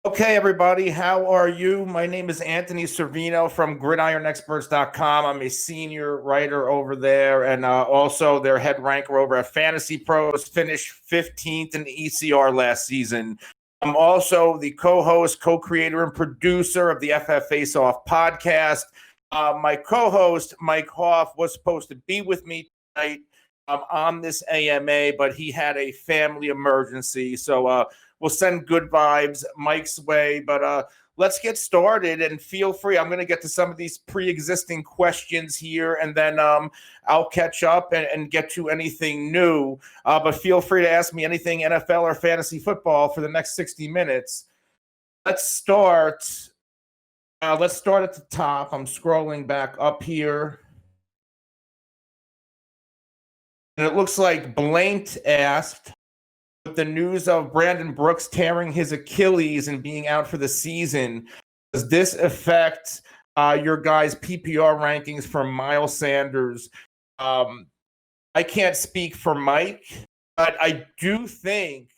Okay, everybody, how are you? My name is Anthony Cervino from GridironExperts.com. I'm a senior writer over there and also their head ranker over at Fantasy Pros, finished 15th in the ECR last season. I'm also the co-host, co-creator, and producer of the FF Faceoff podcast. My co-host, Mike Hoff, was supposed to be with me tonight on this AMA, but he had a family emergency, so we'll send good vibes Mike's way, but let's get started and feel free. I'm going to get to some of these pre-existing questions here, and then I'll catch up and get to anything new. But feel free to ask me anything NFL or fantasy football for the next 60 minutes. Let's start. Let's start at the top. I'm scrolling back up here. And it looks like Blanked asked, with the news of Brandon Brooks tearing his Achilles and being out for the season, does this affect your guys' PPR rankings for Miles Sanders? I can't speak for Mike, but I do think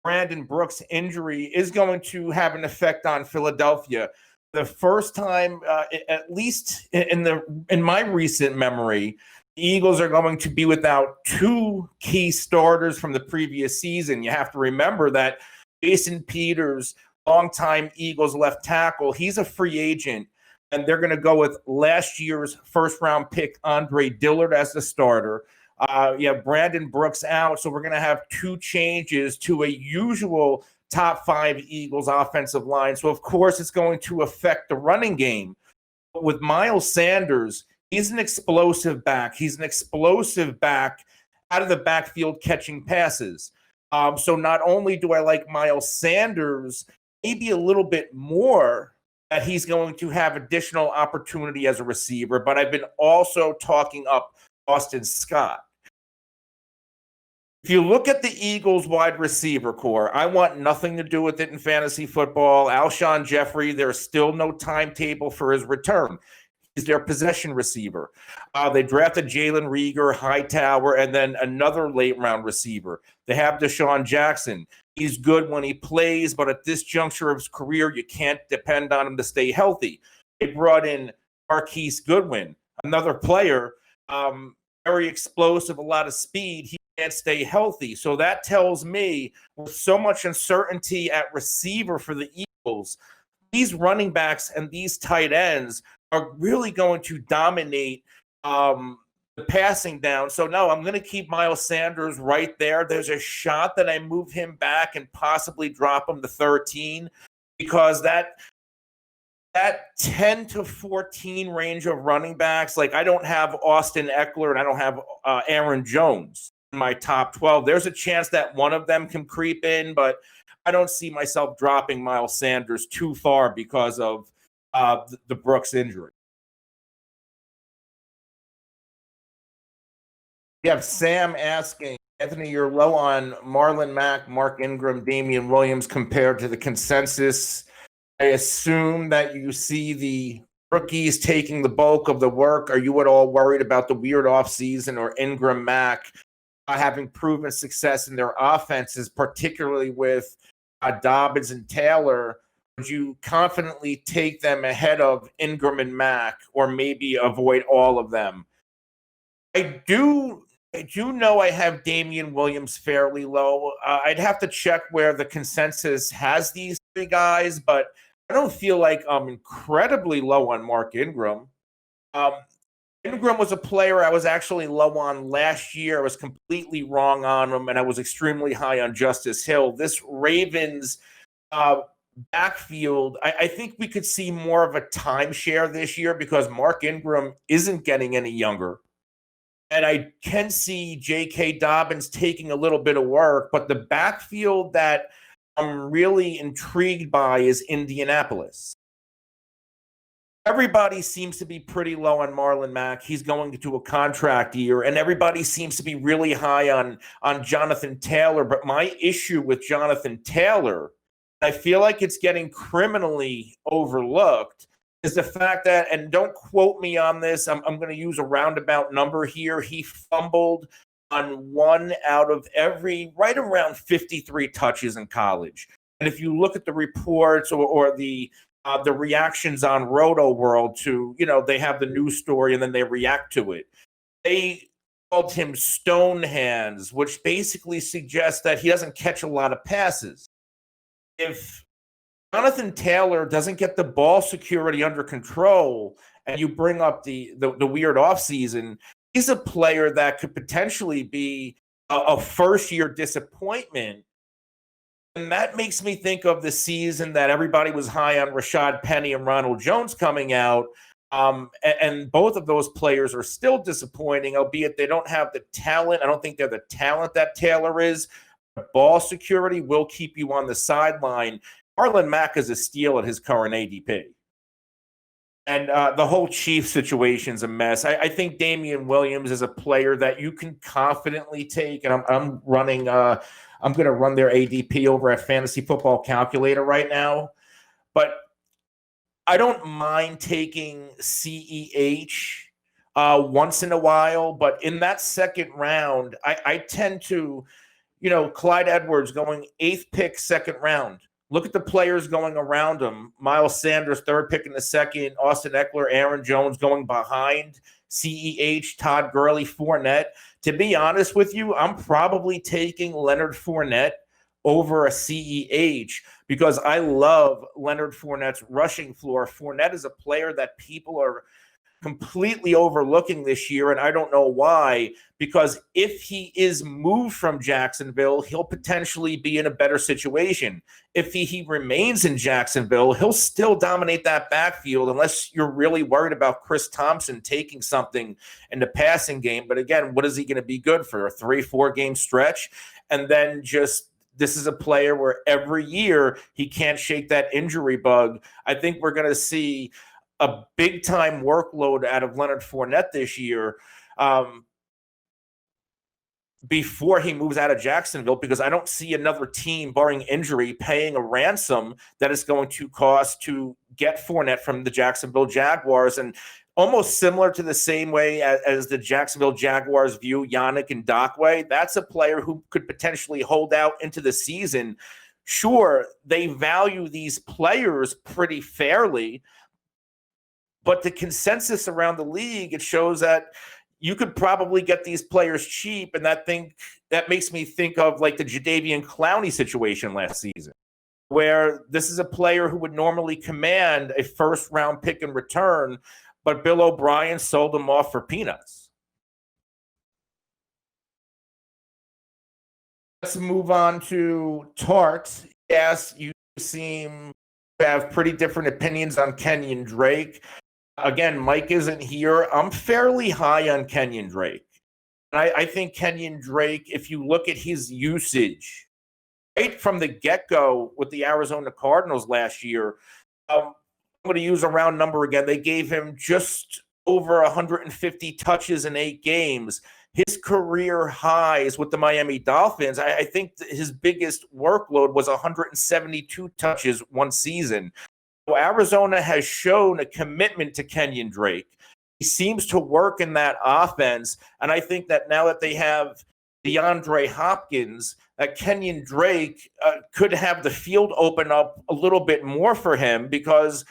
Brandon Brooks' injury is going to have an effect on Philadelphia. The first time, at least in my recent memory, the Eagles are going to be without two key starters from the previous season. You have to remember that Jason Peters, longtime Eagles left tackle, he's a free agent, and they're going to go with last year's first-round pick Andre Dillard as the starter. You have Brandon Brooks out, so we're going to have two changes to a usual top five Eagles offensive line. So, of course, it's going to affect the running game. But with Miles Sanders, he's an explosive back. He's an explosive back out of the backfield catching passes. So not only do I like Miles Sanders, maybe a little bit more that he's going to have additional opportunity as a receiver, but I've been also talking up Austin Scott. If you look at the Eagles wide receiver core, I want nothing to do with it in fantasy football. Alshon Jeffrey, there's still no timetable for his return. He's their possession receiver. They drafted Jalen Reagor, Hightower, and then another late-round receiver. They have Deshaun Jackson. He's good when he plays, but at this juncture of his career, you can't depend on him to stay healthy. They brought in Marquise Goodwin, another player, very explosive, a lot of speed. He can't stay healthy. So that tells me, with so much uncertainty at receiver for the Eagles, these running backs and these tight ends are really going to dominate the passing down. So, no, I'm going to keep Miles Sanders right there. There's a shot that I move him back and possibly drop him to 13 because that 10 to 14 range of running backs, like I don't have Austin Eckler and I don't have Aaron Jones in my top 12. There's a chance that one of them can creep in, but I don't see myself dropping Miles Sanders too far because of the Brooks injury. We have Sam asking, Anthony, you're low on Marlon Mack, Mark Ingram, Damian Williams compared to the consensus. I assume that you see the rookies taking the bulk of the work. Are you at all worried about the weird offseason or Ingram Mack having proven success in their offenses, particularly with Dobbins and Taylor? Would you confidently take them ahead of Ingram and Mack, or maybe avoid all of them? I do know I have Damian Williams fairly low. I'd have to check where the consensus has these three guys, but I don't feel like I'm incredibly low on Mark Ingram. Ingram was a player I was actually low on last year. I was completely wrong on him, and I was extremely high on Justice Hill. This Ravens backfield, I think we could see more of a timeshare this year because Mark Ingram isn't getting any younger. And I can see J.K. Dobbins taking a little bit of work, but the backfield that I'm really intrigued by is Indianapolis. Everybody seems to be pretty low on Marlon Mack. He's going into a contract year, and everybody seems to be really high on Jonathan Taylor. But my issue with Jonathan Taylor, I feel like it's getting criminally overlooked, is the fact that, and don't quote me on this, I'm going to use a roundabout number here. He fumbled on one out of every, right around 53 touches in college. And if you look at the reports or the reactions on Roto World to, they have the news story and then they react to it. They called him stone hands, which basically suggests that he doesn't catch a lot of passes. If Jonathan Taylor doesn't get the ball security under control and you bring up the weird offseason, he's a player that could potentially be a first-year disappointment. And that makes me think of the season that everybody was high on Rashad Penny and Ronald Jones coming out. And both of those players are still disappointing, albeit they don't have the talent. I don't think they're the talent that Taylor is. Ball security will keep you on the sideline. Marlon Mack is a steal at his current ADP. And the whole Chiefs situation's a mess. I think Damian Williams is a player that you can confidently take. And I'm running I'm going to run their ADP over at Fantasy Football Calculator right now. But I don't mind taking CEH once in a while. But in that second round, I tend to, Clyde Edwards going 8th pick, second round. Look at the players going around him. Miles Sanders, 3rd pick in the second. Austin Eckler, Aaron Jones going behind. CEH, Todd Gurley, Fournette. To be honest with you, I'm probably taking Leonard Fournette over a CEH because I love Leonard Fournette's rushing floor. Fournette is a player that people are completely overlooking this year, and I don't know why, because if he is moved from Jacksonville, he'll potentially be in a better situation. If he remains in Jacksonville, he'll still dominate that backfield unless you're really worried about Chris Thompson taking something in the passing game. But again, what is he going to be good for? A 3-4 game stretch? And then this is a player where every year he can't shake that injury bug. I think we're going to see a big-time workload out of Leonard Fournette this year before he moves out of Jacksonville, because I don't see another team, barring injury, paying a ransom that is going to cost to get Fournette from the Jacksonville Jaguars. And almost similar to the same way as the Jacksonville Jaguars view Yannick Ngakoue, that's a player who could potentially hold out into the season. Sure, they value these players pretty fairly, but the consensus around the league, it shows that you could probably get these players cheap, and that makes me think of like the Jadeveon Clowney situation last season, where this is a player who would normally command a first-round pick in return, but Bill O'Brien sold him off for peanuts. Let's move on to Tart. Yes, you seem to have pretty different opinions on Kenyan Drake. Again, Mike isn't here. I'm fairly high on Kenyan Drake. And I think Kenyan Drake, if you look at his usage, right from the get-go with the Arizona Cardinals last year, I'm going to use a round number again. They gave him just over 150 touches in 8 games. His career highs with the Miami Dolphins, I think his biggest workload was 172 touches one season. Arizona has shown a commitment to Kenyan Drake. He seems to work in that offense, and I think that now that they have DeAndre Hopkins, that Kenyan Drake could have the field open up a little bit more for him, because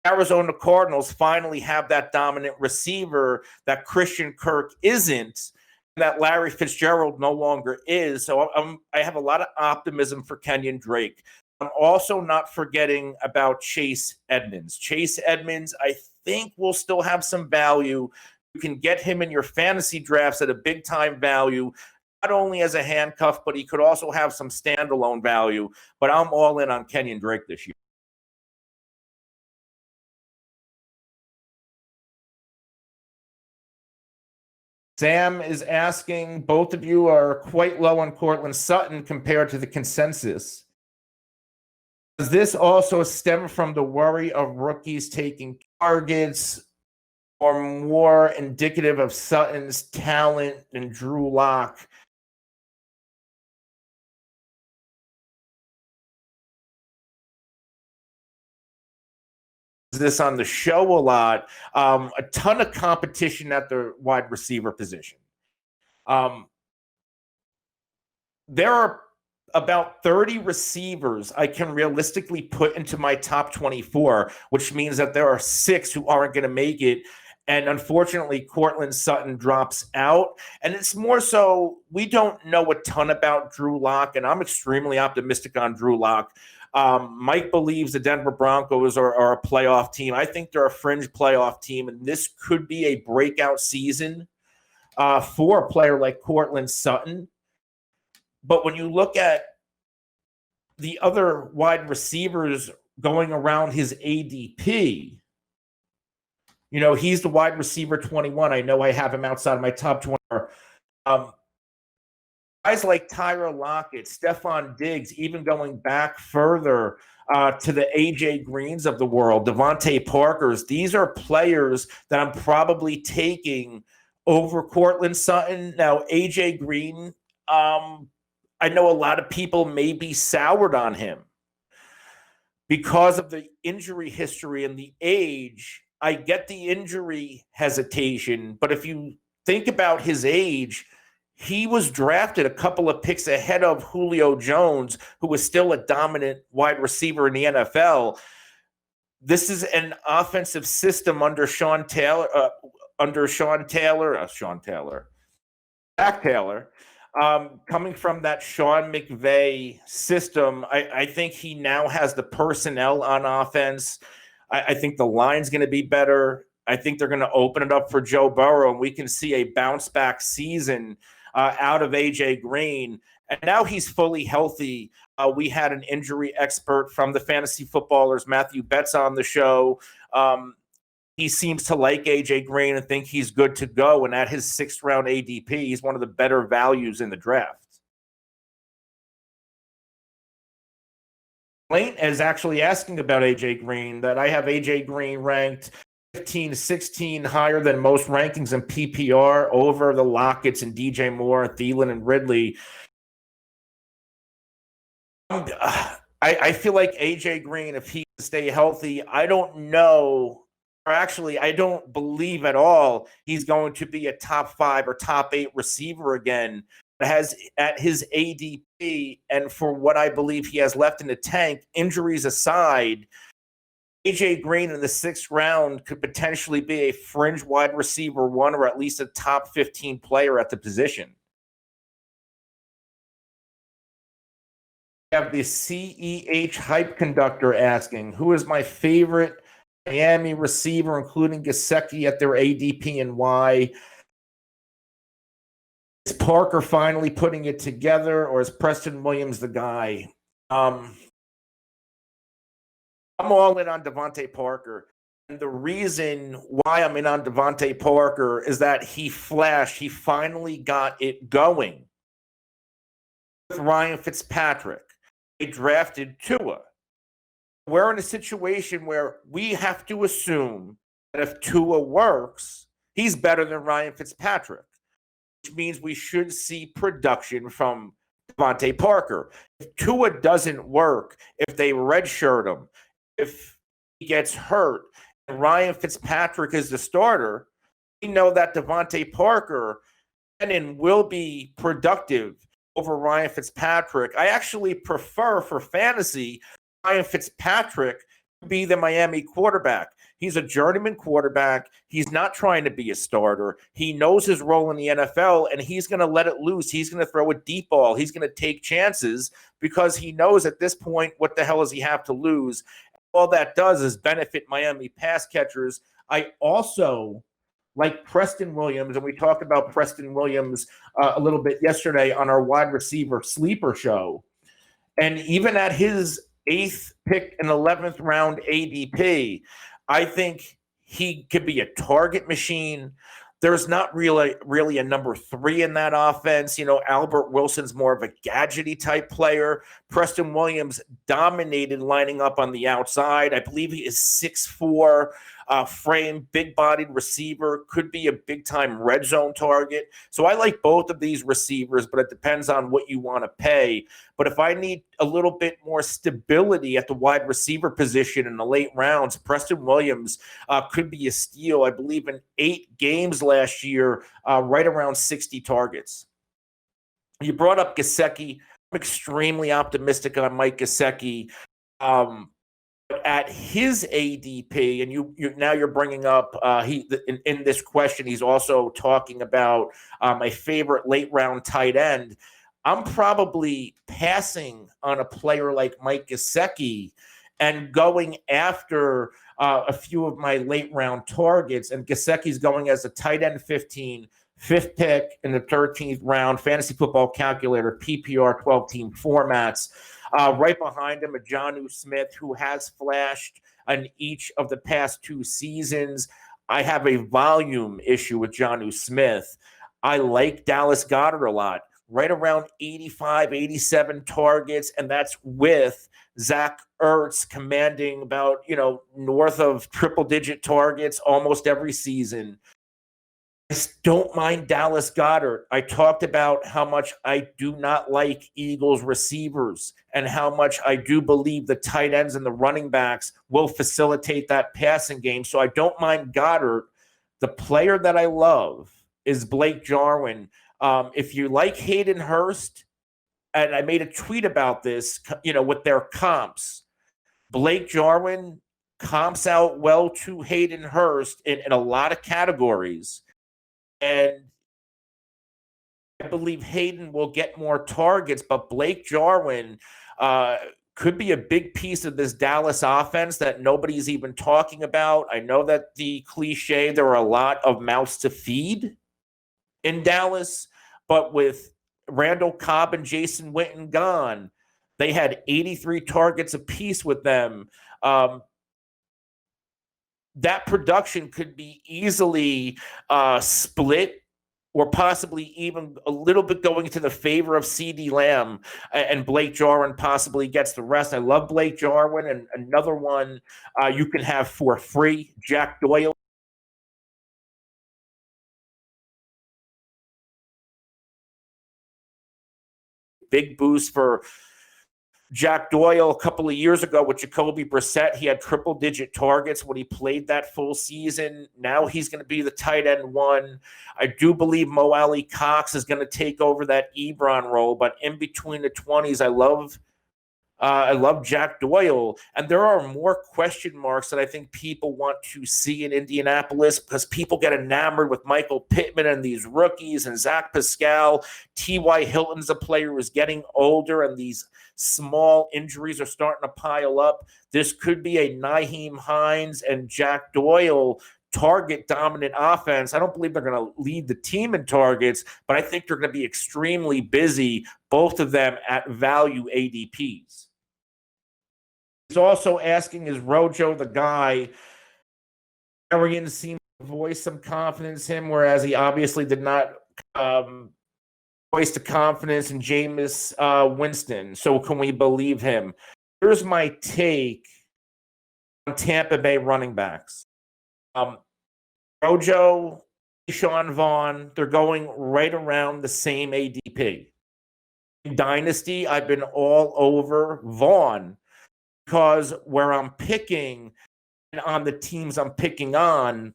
Arizona Cardinals finally have that dominant receiver that Christian Kirk isn't, and that Larry Fitzgerald no longer is. So I have a lot of optimism for Kenyan Drake. I'm also not forgetting about Chase Edmonds. Chase Edmonds, I think, will still have some value. You can get him in your fantasy drafts at a big-time value, not only as a handcuff, but he could also have some standalone value. But I'm all in on Kenyan Drake this year. Sam is asking, both of you are quite low on Courtland Sutton compared to the consensus. Does this also stem from the worry of rookies taking targets, or more indicative of Sutton's talent than Drew Lock? This on the show a lot. A ton of competition at the wide receiver position. There are about 30 receivers I can realistically put into my top 24, which means that there are 6 who aren't going to make it. And unfortunately, Courtland Sutton drops out. And it's more so we don't know a ton about Drew Lock, and I'm extremely optimistic on Drew Lock. Mike believes the Denver Broncos are a playoff team. I think they're a fringe playoff team, and this could be a breakout season for a player like Courtland Sutton. But when you look at the other wide receivers going around his ADP, he's the wide receiver 21. I know I have him outside of my top 20. Guys like Tyler Lockett, Stephon Diggs, even going back further to the A.J. Greens of the world, Devontae Parkers, these are players that I'm probably taking over Courtland Sutton. Now, A.J. Green, I know a lot of people may be soured on him because of the injury history and the age. I get the injury hesitation, but if you think about his age, he was drafted a couple of picks ahead of Julio Jones, who was still a dominant wide receiver in the NFL. This is an offensive system under Sean Taylor, Zach Taylor, coming from that Sean McVay system. I think he now has the personnel on offense. I think the line's going to be better. I think they're going to open it up for Joe Burrow, and we can see a bounce-back season out of A.J. Green. And now he's fully healthy. We had an injury expert from the Fantasy Footballers, Matthew Betts, on the show. He seems to like A.J. Green and think he's good to go. And at his 6th-round ADP, he's one of the better values in the draft. Lane is actually asking about A.J. Green, that I have A.J. Green ranked 15 to 16 higher than most rankings in PPR over the Locketts and DJ Moore, Thielen, and Ridley. I feel like A.J. Green, if he can stay healthy, I don't know, or actually I don't believe at all he's going to be a top 5 or top 8 receiver again. Has at his ADP and for what I believe he has left in the tank, injuries aside, A.J. Green in the 6th round could potentially be a fringe wide receiver 1 or at least a top 15 player at the position. We have the CEH hype conductor asking, who is my favorite Miami receiver, including Gesicki, at their ADP and why? Is Parker finally putting it together, or is Preston Williams the guy? I'm all in on Devontae Parker. And the reason why I'm in on Devontae Parker is that he flashed. He finally got it going with Ryan Fitzpatrick. They drafted Tua. We're in a situation where we have to assume that if Tua works, he's better than Ryan Fitzpatrick, which means we should see production from Devontae Parker. If Tua doesn't work, if they redshirt him, if he gets hurt, and Ryan Fitzpatrick is the starter, we know that Devontae Parker can and will be productive over Ryan Fitzpatrick. I actually prefer for fantasy Ryan Fitzpatrick to be the Miami quarterback. He's a journeyman quarterback. He's not trying to be a starter. He knows his role in the NFL, and he's going to let it loose. He's going to throw a deep ball. He's going to take chances because he knows at this point, what the hell does he have to lose? All that does is benefit Miami pass catchers. I also like Preston Williams, and we talked about Preston Williams a little bit yesterday on our wide receiver sleeper show. And even at his 8th pick and 11th round ADP, I think he could be a target machine. There's not really a number 3 in that offense. Albert Wilson's more of a gadgety type player. Preston Williams dominated lining up on the outside. I believe he is 6'4", frame, big-bodied receiver, could be a big-time red zone target. So I like both of these receivers, but it depends on what you want to pay. But if I need a little bit more stability at the wide receiver position in the late rounds, Preston Williams could be a steal. I believe in 8 games last year, right around 60 targets. You brought up Gesicki. extremely optimistic on Mike Gesicki. At his ADP, and you're bringing up in this question, he's also talking about my favorite late round tight end. I'm probably passing on a player like Mike Gesicki and going after a few of my late round targets. And Gesicki's going as a tight end 15, fifth pick in the 13th round, fantasy football calculator, PPR 12 team formats. Right behind him, a Jonnu Smith, who has flashed in each of the past 2 seasons. I have a volume issue with Jonnu Smith. I like Dallas Goedert a lot, right around 85, 87 targets, and that's with Zach Ertz commanding about, north of triple-digit targets almost every season. I don't mind Dallas Goedert. I talked about how much I do not like Eagles receivers and how much I do believe the tight ends and the running backs will facilitate that passing game. So I don't mind Goedert. The player that I love is Blake Jarwin. If you like Hayden Hurst, and I made a tweet about this, with their comps, Blake Jarwin comps out well to Hayden Hurst in a lot of categories. And I believe Hayden will get more targets, but Blake Jarwin could be a big piece of this Dallas offense that nobody's even talking about. I know that the cliche, there are a lot of mouths to feed in Dallas, but with Randall Cobb and Jason Witten gone, they had 83 targets apiece with them. That production could be easily split, or possibly even a little bit going to the favor of CeeDee Lamb, and Blake Jarwin possibly gets the rest. I love Blake Jarwin. And another one you can have for free, Jack Doyle. Big boost for Jack Doyle a couple of years ago with Jacoby Brissett. He had triple-digit targets when he played that full season. Now he's going to be the tight end 1. I do believe Mo Alley Cox is going to take over that Ebron role, but in between the 20s, I love Jack Doyle. And there are more question marks that I think people want to see in Indianapolis, because people get enamored with Michael Pittman and these rookies and Zach Pascal. T.Y. Hilton's a player who's getting older, and these small injuries are starting to pile up. This could be a Nyheim Hines and Jack Doyle target dominant offense. I don't believe they're going to lead the team in targets, but I think they're going to be extremely busy, both of them at value ADPs. He's also asking, is Rojo the guy? Arians seemed to voice some confidence in him, whereas he obviously did not voice the confidence in Jameis Winston. So can we believe him? Here's my take on Tampa Bay running backs. Rojo, Deshaun Vaughn, they're going right around the same ADP. In Dynasty, I've been all over Vaughn, because where I'm picking and on the teams I'm picking on,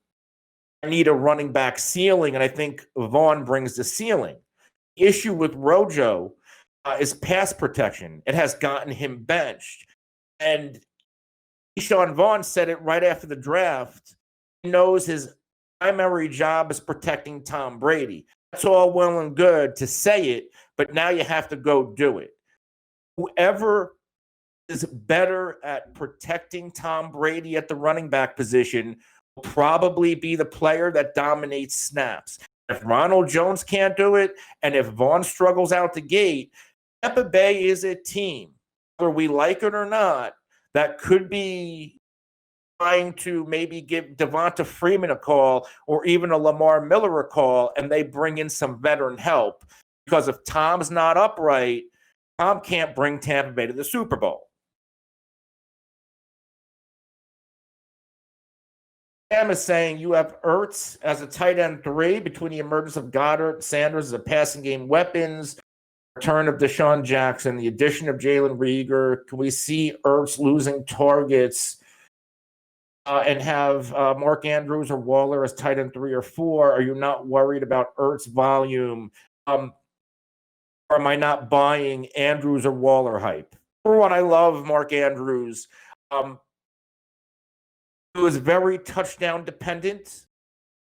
I need a running back ceiling, and I think Vaughn brings the ceiling. The issue with Rojo is pass protection. It has gotten him benched. And Deshaun Vaughn said it right after the draft. He knows his primary job is protecting Tom Brady. That's all well and good to say it, but now you have to go do it. Whoever is better at protecting Tom Brady at the running back position will probably be the player that dominates snaps. If Ronald Jones can't do it, and if Vaughn struggles out the gate, Tampa Bay is a team, whether we like it or not, that could be trying to maybe give Devonta Freeman a call, or even a Lamar Miller a call, and they bring in some veteran help. Because if Tom's not upright, Tom can't bring Tampa Bay to the Super Bowl. Sam is saying you have Ertz as a tight end 3 between the emergence of Goddard, Sanders as a passing game weapons, return of Deshaun Jackson, the addition of Jalen Reagor. Can we see Ertz losing targets and have Mark Andrews or Waller as tight end 3 or 4? Are you not worried about Ertz volume? or am I not buying Andrews or Waller hype? For one, I love Mark Andrews. He was very touchdown dependent.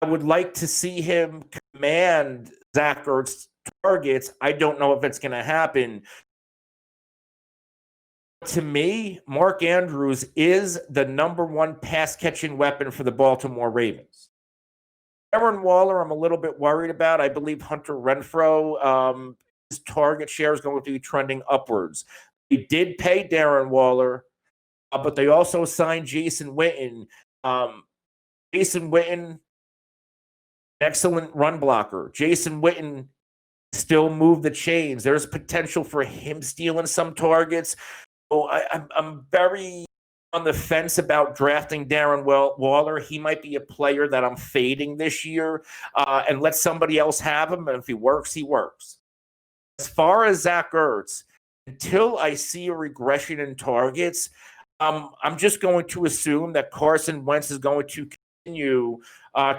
I would like to see him command Zach Ertz targets. I don't know if it's going to happen. To me, Mark Andrews is the number one pass-catching weapon for the Baltimore Ravens. Darren Waller, I'm a little bit worried about. I believe Hunter Renfrow, his target share is going to be trending upwards. They did pay Darren Waller, but they also signed Jason Witten. Jason Witten, excellent run blocker. Jason Witten still move the chains. There's potential for him stealing some targets. So I'm very on the fence about drafting Darren Waller. He might be a player that I'm fading this year, and let somebody else have him. And if he works, he works. As far as Zach Ertz, until I see a regression in targets, I'm just going to assume that Carson Wentz is going to continue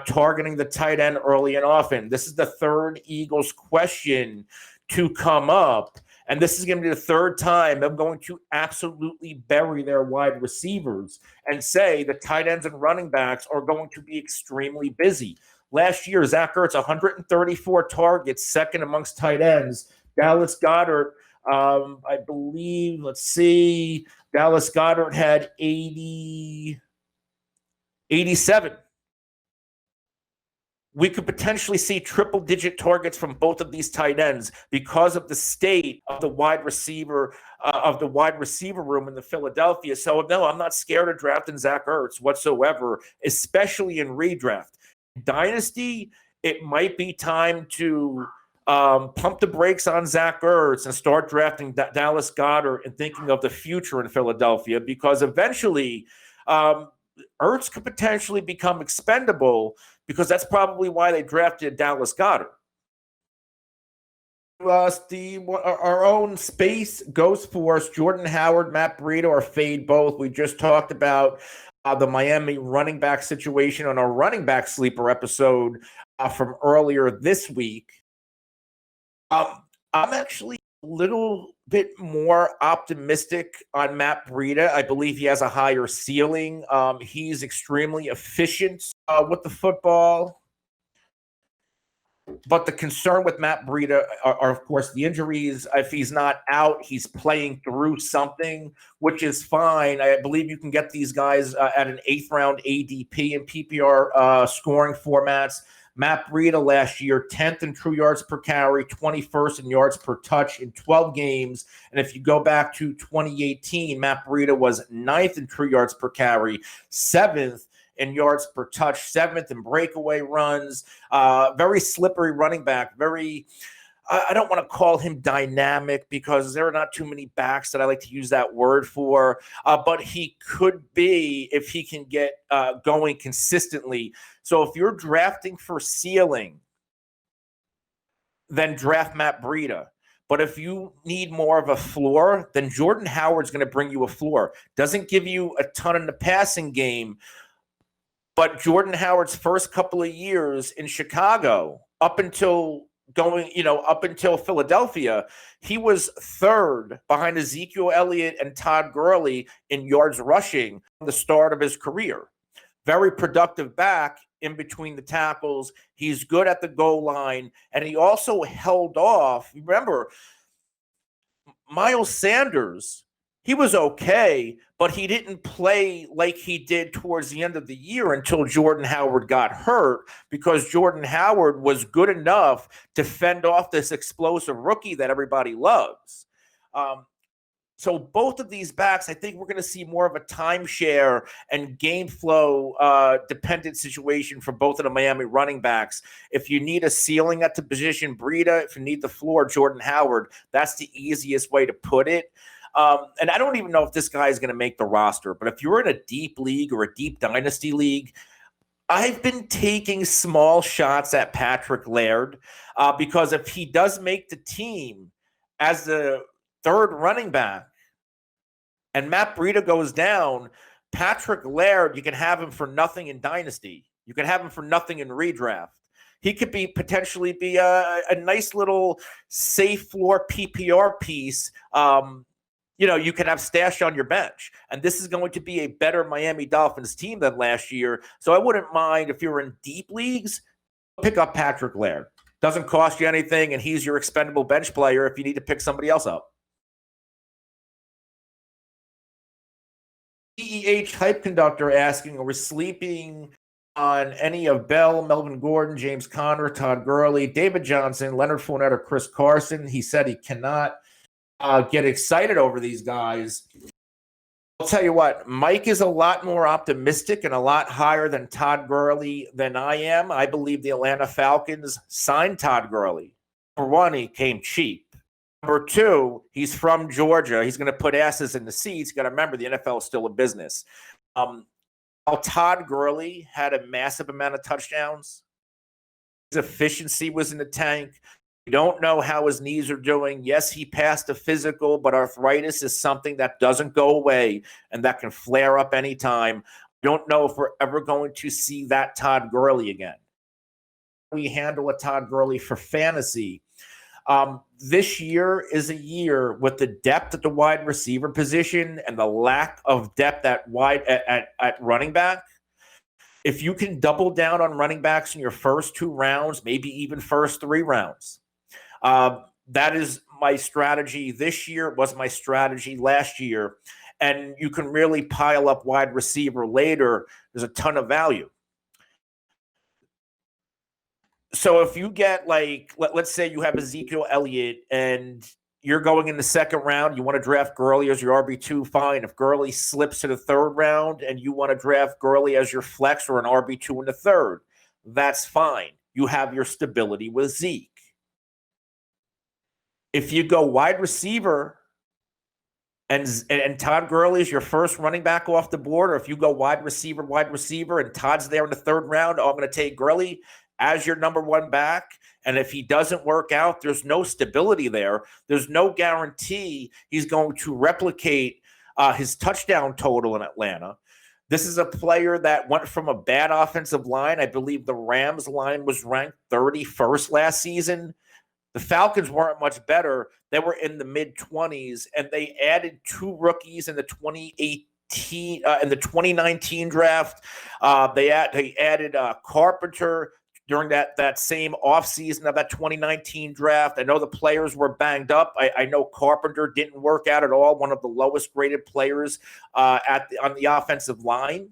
targeting the tight end early and often. This is the third Eagles question to come up. And this is going to be the third time I'm going to absolutely bury their wide receivers and say the tight ends and running backs are going to be extremely busy. Last year, Zach Ertz, 134 targets, second amongst tight ends. Dallas Goedert, I believe, Dallas Goedert had 87. We could potentially see triple-digit targets from both of these tight ends because of the state of the wide receiver room in the Philadelphia. So no, I'm not scared of drafting Zach Ertz whatsoever, especially in redraft. Dynasty, it might be time to pump the brakes on Zach Ertz and start drafting Dallas Goedert and thinking of the future in Philadelphia, because eventually Ertz could potentially become expendable, because that's probably why they drafted Dallas Goedert. Our own Space Ghost Force, Jordan Howard, Matt Breida, or fade both. We just talked about the Miami running back situation on our running back sleeper episode from earlier this week. I'm actually a little bit more optimistic on Matt Breida. I believe he has a higher ceiling. He's extremely efficient with the football. But the concern with Matt Breida are, of course, the injuries. If he's not out, he's playing through something, which is fine. I believe you can get these guys at an 8th round ADP and PPR scoring formats. Matt Breida last year, 10th in true yards per carry, 21st in yards per touch in 12 games. And if you go back to 2018, Matt Breida was 9th in true yards per carry, 7th in yards per touch, 7th in breakaway runs. Very slippery running back. I don't want to call him dynamic because there are not too many backs that I like to use that word for. But he could be if he can get going consistently. So if you're drafting for ceiling, then draft Matt Breida. But if you need more of a floor, then Jordan Howard's going to bring you a floor. Doesn't give you a ton in the passing game. But Jordan Howard's first couple of years in Chicago, up until Philadelphia, he was 3rd behind Ezekiel Elliott and Todd Gurley in yards rushing from the start of his career. Very productive back in between the tackles. He's good at the goal line, and he also held off. Remember, Miles Sanders, he was okay, but he didn't play like he did towards the end of the year until Jordan Howard got hurt, because Jordan Howard was good enough to fend off this explosive rookie that everybody loves. So both of these backs, I think we're going to see more of a timeshare and game flow dependent situation for both of the Miami running backs. If you need a ceiling at the position, Breida. If you need the floor, Jordan Howard. That's the easiest way to put it. And I don't even know if this guy is going to make the roster, but if you're in a deep league or a deep dynasty league, I've been taking small shots at Patrick Laird because if he does make the team as the 3rd running back and Matt Breida goes down, Patrick Laird, you can have him for nothing in dynasty. You can have him for nothing in redraft. he could potentially be a nice little safe floor PPR piece. You can have stashed on your bench. And this is going to be a better Miami Dolphins team than last year. So I wouldn't mind if you're in deep leagues, pick up Patrick Laird. Doesn't cost you anything, and he's your expendable bench player if you need to pick somebody else up. CEH Hype Conductor asking, are we sleeping on any of Bell, Melvin Gordon, James Conner, Todd Gurley, David Johnson, Leonard Fournette, or Chris Carson? He said he cannot get excited over these guys. I'll tell you what, Mike is a lot more optimistic and a lot higher than Todd Gurley than I am. I believe the Atlanta Falcons signed Todd Gurley. For one, he came cheap. Number two, he's from Georgia. He's going to put asses in the seats. You got to remember, the NFL is still a business. Todd Gurley had a massive amount of touchdowns. His efficiency was in the tank. We don't know how his knees are doing. Yes, he passed a physical, but arthritis is something that doesn't go away and that can flare up anytime. I don't know if we're ever going to see that Todd Gurley again. We handle a Todd Gurley for fantasy. This year is a year with the depth at the wide receiver position and the lack of depth at running back. If you can double down on running backs in your first 2 rounds, maybe even first 3 rounds, that is my strategy this year. It was my strategy last year. And you can really pile up wide receiver later. There's a ton of value. So if you get, like, let's say you have Ezekiel Elliott and you're going in the 2nd round, you want to draft Gurley as your RB2, fine. If Gurley slips to the 3rd round and you want to draft Gurley as your flex or an RB2 in the 3rd, that's fine. You have your stability with Zeke. If you go wide receiver and Todd Gurley is your first running back off the board, or if you go wide receiver, and Todd's there in the 3rd round, I'm going to take Gurley as your number 1 back. And if he doesn't work out, there's no stability there. There's no guarantee he's going to replicate his touchdown total in Atlanta. This is a player that went from a bad offensive line. I believe the Rams line was ranked 31st last season. The Falcons weren't much better. They were in the mid-20s, and they added 2 rookies in the 2019 draft. They added Carpenter during that same offseason of that 2019 draft. I know the players were banged up. I know Carpenter didn't work out at all, one of the lowest graded players on the offensive line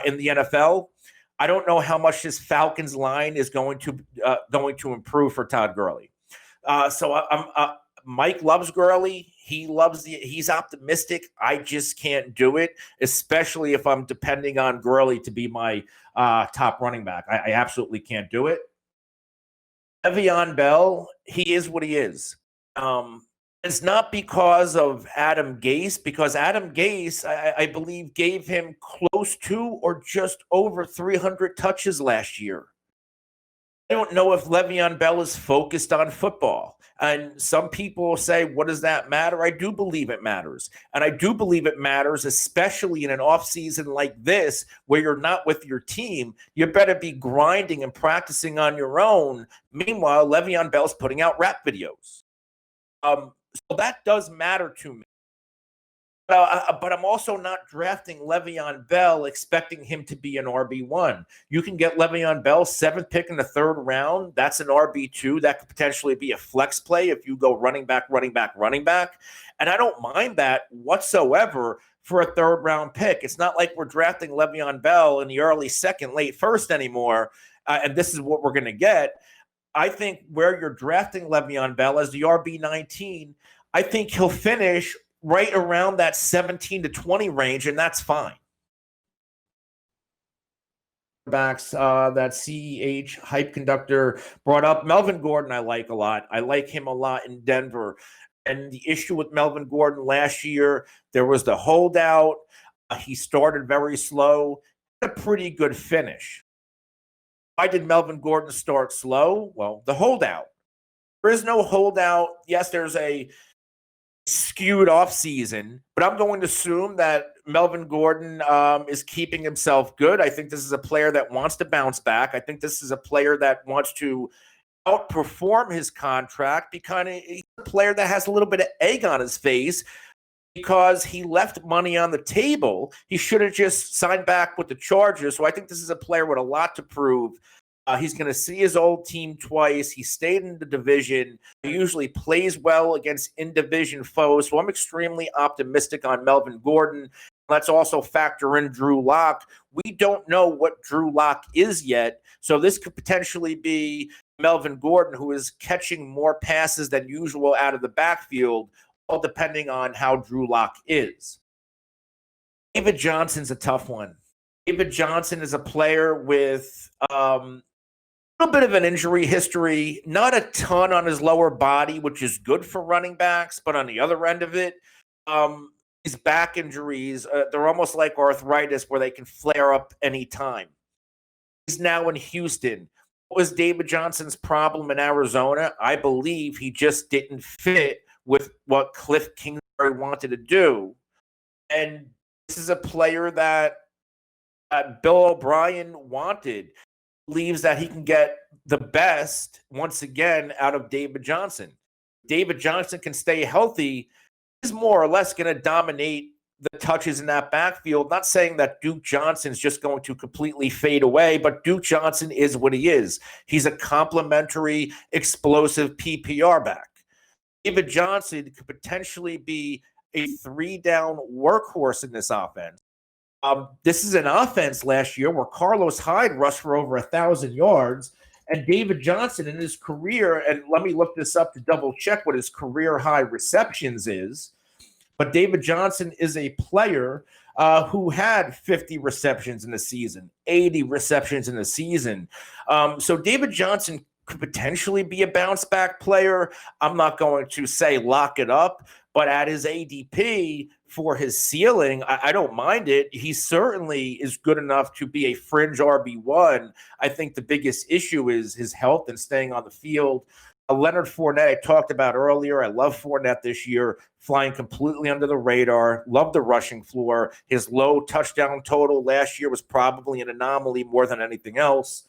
in the NFL. I don't know how much this Falcons line is going to improve for Todd Gurley. Mike loves Gurley. He's optimistic. I just can't do it, especially if I'm depending on Gurley to be my top running back. I absolutely can't do it. Le'Veon Bell, he is what he is. It's not because of Adam Gase, because Adam Gase, I believe, gave him close to or just over 300 touches last year. I don't know if Le'Veon Bell is focused on football. And some people say, what does that matter? I do believe it matters. And I do believe it matters, especially in an offseason like this, where you're not with your team. You better be grinding and practicing on your own. Meanwhile, Le'Veon Bell's putting out rap videos. So that does matter to me. But I'm also not drafting Le'Veon Bell expecting him to be an RB1. You can get Le'Veon Bell 7th pick in the 3rd round. That's an RB2. That could potentially be a flex play if you go running back. And I don't mind that whatsoever for a 3rd round pick. It's not like we're drafting Le'Veon Bell in the early 2nd, late 1st anymore. And this is what we're going to get. I think where you're drafting Le'Veon Bell as the RB19, I think he'll finish right around that 17 to 20 range, and that's fine. Backs that CEH Hype Conductor brought up. Melvin Gordon I like a lot. I like him a lot in Denver. And the issue with Melvin Gordon last year, there was the holdout. He started very slow. A pretty good finish. Why did Melvin Gordon start slow? Well, the holdout. There is no holdout. Yes, there's a skewed offseason, but I'm going to assume that Melvin Gordon is keeping himself good. I think this is a player that wants to bounce back. I think this is a player that wants to outperform his contract because he's a player that has a little bit of egg on his face because he left money on the table. He should have just signed back with the Chargers. So I think this is a player with a lot to prove. He's going to see his old team twice. He stayed in the division. He usually plays well against in-division foes. So I'm extremely optimistic on Melvin Gordon. Let's also factor in Drew Lock. We don't know what Drew Lock is yet. So this could potentially be Melvin Gordon, who is catching more passes than usual out of the backfield, all depending on how Drew Lock is. David Johnson's a tough one. David Johnson is a player with a little bit of an injury history, not a ton on his lower body, which is good for running backs, but on the other end of it, his back injuries, they're almost like arthritis where they can flare up anytime. He's now in Houston. What was David Johnson's problem in Arizona? I believe he just didn't fit with what Cliff Kingsbury wanted to do. And this is a player that Bill O'Brien wanted. Believes that he can get the best once again out of David Johnson. David Johnson can stay healthy. He's more or less going to dominate the touches in that backfield. Not saying that Duke Johnson's just going to completely fade away, but Duke Johnson is what he is. He's a complementary, explosive PPR back. David Johnson could potentially be a 3-down workhorse in this offense. This is an offense last year where Carlos Hyde rushed for over 1,000 yards, and David Johnson in his career, and let me look this up to double check what his career high receptions is, but David Johnson is a player who had 50 receptions in the season, 80 receptions in the season. So David Johnson could potentially be a bounce back player. I'm not going to say lock it up, but at his ADP for his ceiling, I don't mind it. He certainly is good enough to be a fringe RB1. I think the biggest issue is his health and staying on the field. Leonard Fournette, I talked about earlier. I love Fournette this year, flying completely under the radar. Love the rushing floor. His low touchdown total last year was probably an anomaly more than anything else.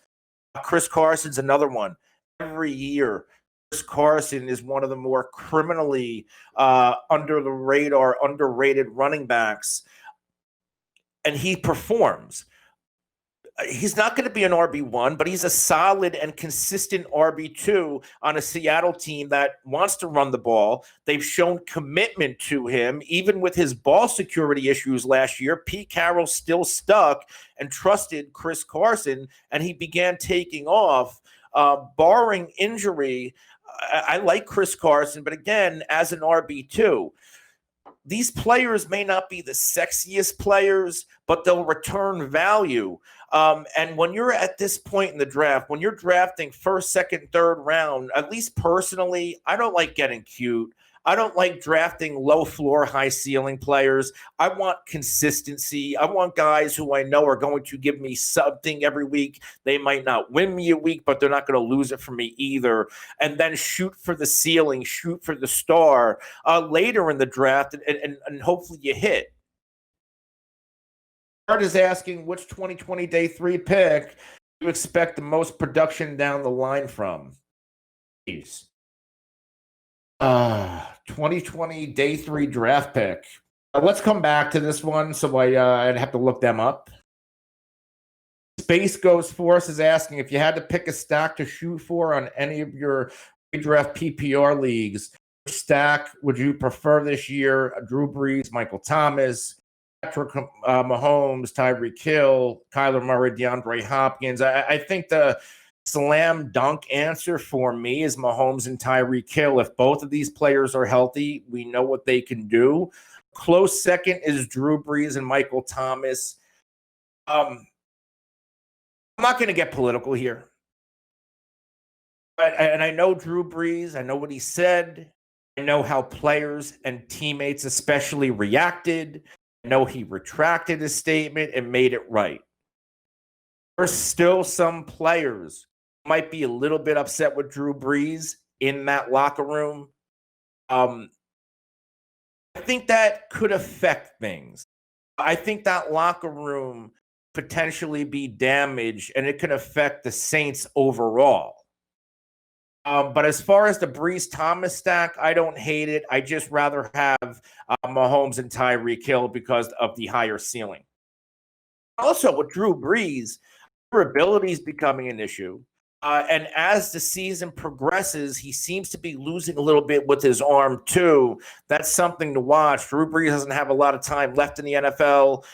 Chris Carson's another one. Every year, Chris Carson is one of the more criminally under the radar, underrated running backs, and he performs. He's not going to be an RB1, but he's a solid and consistent RB2 on a Seattle team that wants to run the ball. They've shown commitment to him. Even with his ball security issues last year, Pete Carroll still stuck and trusted Chris Carson, and he began taking off. Barring injury, I like Chris Carson, but again, as an RB2, these players may not be the sexiest players, but they'll return value. And when you're at this point in the draft, when you're drafting first, second, third round, at least personally, I don't like getting cute. I don't like drafting low floor, high ceiling players. I want consistency. I want guys who I know are going to give me something every week. They might not win me a week, but they're not going to lose it for me either. And then shoot for the ceiling, shoot for the star later in the draft, and hopefully you hit. Art is asking which 2020 day 3 pick do you expect the most production down the line from? Please. 2020 day 3 draft pick. Let's come back to this one, so I'd have to look them up. Space Ghost Force is asking if you had to pick a stack to shoot for on any of your redraft PPR leagues, which stack would you prefer this year? Drew Brees, Michael Thomas, Patrick Mahomes, Tyreek Hill, Kyler Murray, DeAndre Hopkins. I think the slam dunk answer for me is Mahomes and Tyreek Hill. If both of these players are healthy, we know what they can do. Close second is Drew Brees and Michael Thomas. I'm not going to get political here. And I know Drew Brees. I know what he said. I know how players and teammates especially reacted. I know he retracted his statement and made it right. There's still some players who might be a little bit upset with Drew Brees in that locker room. I think that could affect things. I think that locker room potentially be damaged, and it can affect the Saints overall. But as far as the Brees Thomas stack, I don't hate it. I just rather have Mahomes and Tyreek Hill because of the higher ceiling. Also, with Drew Brees, durability is becoming an issue. And as the season progresses, he seems to be losing a little bit with his arm, too. That's something to watch. Drew Brees doesn't have a lot of time left in the NFL.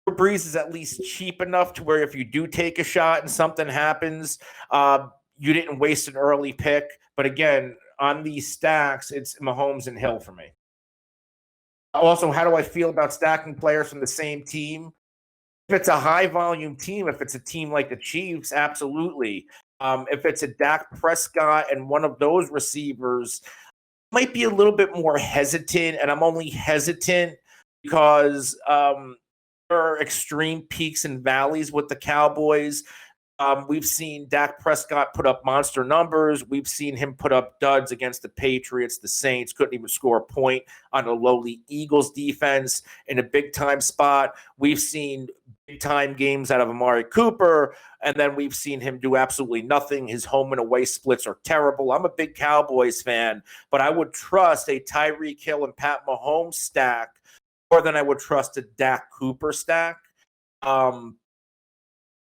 Drew Brees is at least cheap enough to where if you do take a shot and something happens, you didn't waste an early pick. But again, on these stacks, it's Mahomes and Hill for me. Also, how do I feel about stacking players from the same team? If it's a high volume team, if it's a team like the Chiefs, absolutely. If it's a Dak Prescott and one of those receivers, might be a little bit more hesitant. And I'm only hesitant because there are extreme peaks and valleys with the Cowboys. We've seen Dak Prescott put up monster numbers. We've seen him put up duds against the Patriots. The Saints couldn't even score a point on a lowly Eagles defense in a big-time spot. We've seen big-time games out of Amari Cooper, and then we've seen him do absolutely nothing. His home and away splits are terrible. I'm a big Cowboys fan, but I would trust a Tyreek Hill and Pat Mahomes stack more than I would trust a Dak Cooper stack.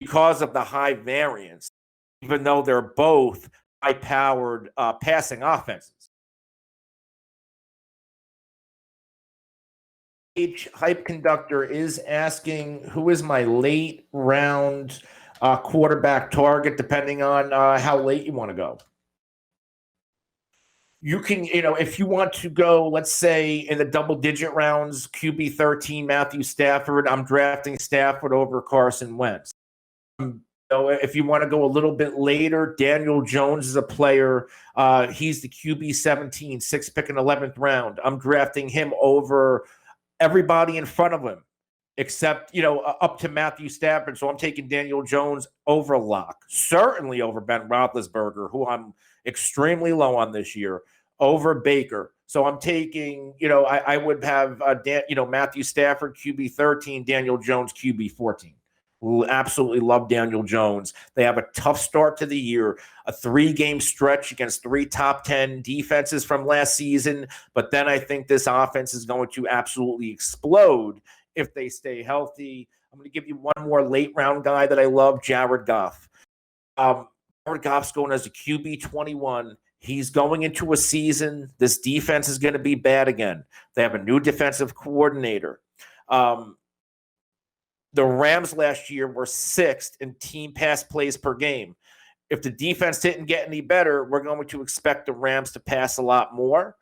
Because of the high variance, even though they're both high-powered passing offenses. Hype Conductor is asking, who is my late round quarterback target, depending on how late you want to go. You can, if you want to go, let's say in the double-digit rounds, QB 13, Matthew Stafford, I'm drafting Stafford over Carson Wentz. If you want to go a little bit later, Daniel Jones is a player. He's the QB 17, 6th pick in 11th round. I'm drafting him over everybody in front of him, except, up to Matthew Stafford. So I'm taking Daniel Jones over lock, certainly over Ben Roethlisberger, who I'm extremely low on this year, over Baker. So I'm taking, I would have, Matthew Stafford, QB 13, Daniel Jones, QB 14. Absolutely love Daniel Jones. They have a tough start to the year, a 3-game stretch against 3 top 10 defenses from last season. But then I think this offense is going to absolutely explode if they stay healthy. I'm going to give you one more late round guy that I love, Jared Goff. Jared Goff's going as a QB 21. He's going into a season. This defense is going to be bad again. They have a new defensive coordinator. The Rams last year were 6th in team pass plays per game. If the defense didn't get any better, we're going to expect the Rams to pass a lot more.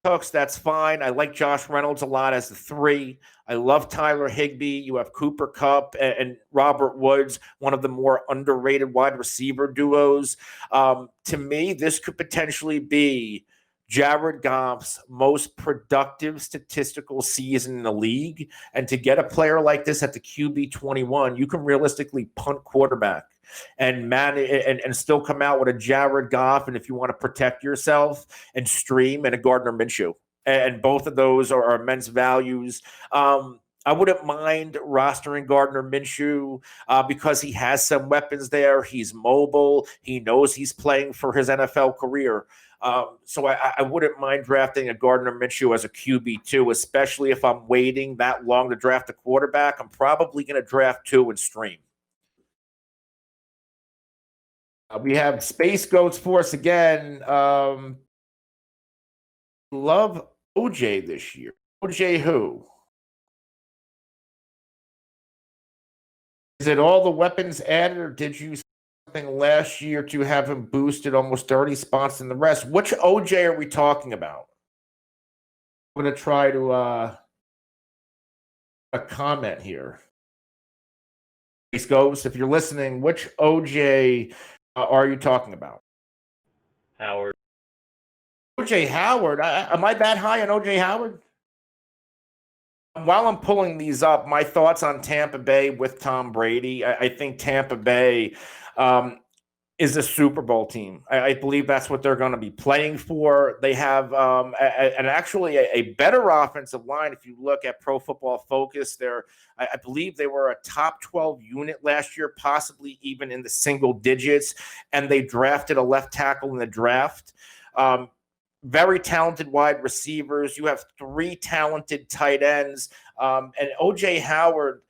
Cooks, that's fine. I like Josh Reynolds a lot as the 3. I love Tyler Higbee. You have Cooper Kupp and Robert Woods, one of the more underrated wide receiver duos. To me, this could potentially be Jared Goff's most productive statistical season in the league. And to get a player like this at the QB 21, you can realistically punt quarterback and still come out with a Jared Goff. And if you want to protect yourself, and stream and a Gardner Minshew. And both of those are immense values. I wouldn't mind rostering Gardner Minshew because he has some weapons there. He's mobile. He knows he's playing for his NFL career. So I wouldn't mind drafting a Gardner Minshew as a QB2, especially if I'm waiting that long to draft a quarterback. I'm probably going to draft 2 and stream. We have Space Goats Force again. Love OJ this year. OJ who? Is it all the weapons added, or did you something last year to have him boosted almost 30 spots in the rest? Which OJ are we talking about? I'm going to try to a comment here. Space Ghost, if you're listening, which OJ are you talking about? Howard. OJ Howard? Am I that high on OJ Howard? While I'm pulling these up, my thoughts on Tampa Bay with Tom Brady. I think Tampa Bay, is a Super Bowl team. I believe that's what they're going to be playing for. They have actually a better offensive line. If you look at Pro Football Focus, I believe they were a top 12 unit last year, possibly even in the single digits, and they drafted a left tackle in the draft. Very talented wide receivers. You have 3 talented tight ends. And O.J. Howard,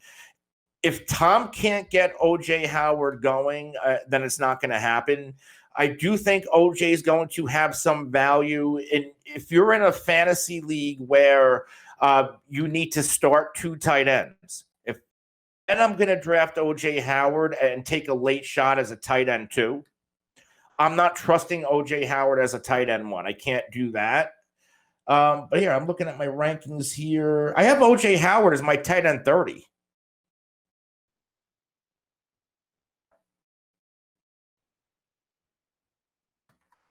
if Tom can't get O.J. Howard going, then it's not going to happen. I do think O.J. is going to have some value. If you're in a fantasy league where you need to start 2 tight ends, then I'm going to draft O.J. Howard and take a late shot as a tight end too. I'm not trusting O.J. Howard as a tight end 1. I can't do that. But here, I'm looking at my rankings here. I have O.J. Howard as my tight end 30.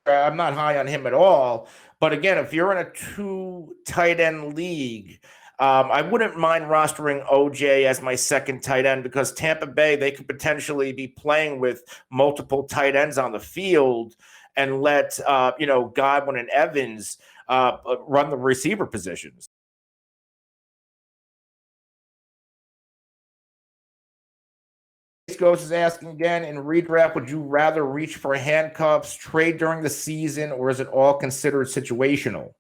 I'm not high on him at all. But again, if you're in a 2 tight end league, I wouldn't mind rostering OJ as my second tight end because Tampa Bay, they could potentially be playing with multiple tight ends on the field and let, Godwin and Evans run the receiver positions. Ghost is asking again, in redraft, would you rather reach for handcuffs, trade during the season, or is it all considered situational?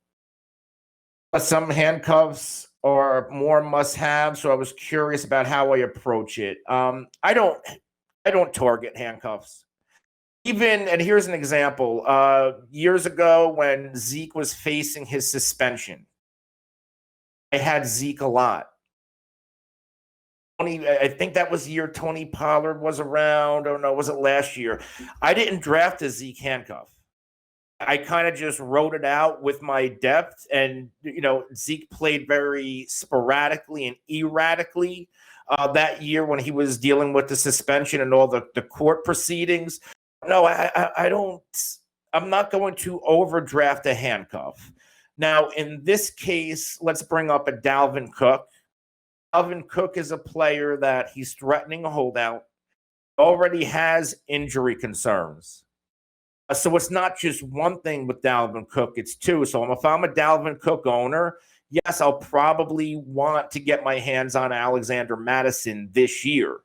Some handcuffs are more must-have, so I was curious about how I approach it. I don't target handcuffs. And here's an example. Years ago, when Zeke was facing his suspension, I had Zeke a lot. I think that was the year Tony Pollard was around. Oh no, was it last year? I didn't draft a Zeke handcuff. I kind of just wrote it out with my depth, and Zeke played very sporadically and erratically that year when he was dealing with the suspension and all the court proceedings. No, I don't. I'm not going to overdraft a handcuff. Now, in this case, let's bring up a Dalvin Cook. Melvin Gordon is a player that he's threatening a holdout, already has injury concerns. So it's not just one thing with Dalvin Cook, it's 2. So if I'm a Dalvin Cook owner, yes, I'll probably want to get my hands on Alexander Mattison this year.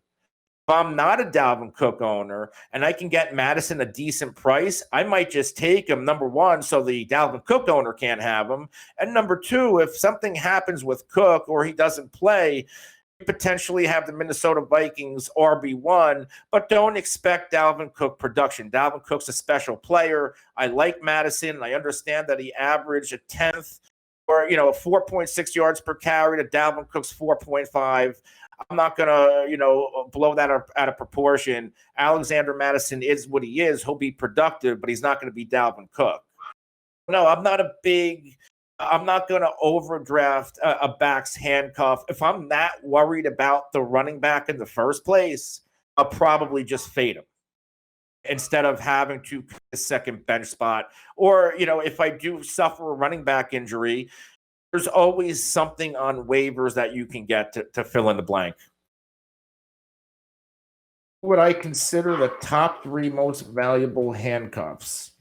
If I'm not a Dalvin Cook owner and I can get Madison a decent price, I might just take him, number 1, so the Dalvin Cook owner can't have him. And number 2, if something happens with Cook or he doesn't play, you potentially have the Minnesota Vikings RB1, but don't expect Dalvin Cook production. Dalvin Cook's a special player. I like Madison. I understand that he averaged a 10th or 4.6 yards per carry to Dalvin Cook's 4.5. I'm not going to, blow that out of proportion. Alexander Mattison is what he is. He'll be productive, but he's not going to be Dalvin Cook. No, I'm not going to overdraft a back's handcuff. If I'm that worried about the running back in the first place, I'll probably just fade him instead of having to pick a second bench spot. Or, if I do suffer a running back injury, there's always something on waivers that you can get to fill in the blank. Would I consider the top 3 most valuable handcuffs?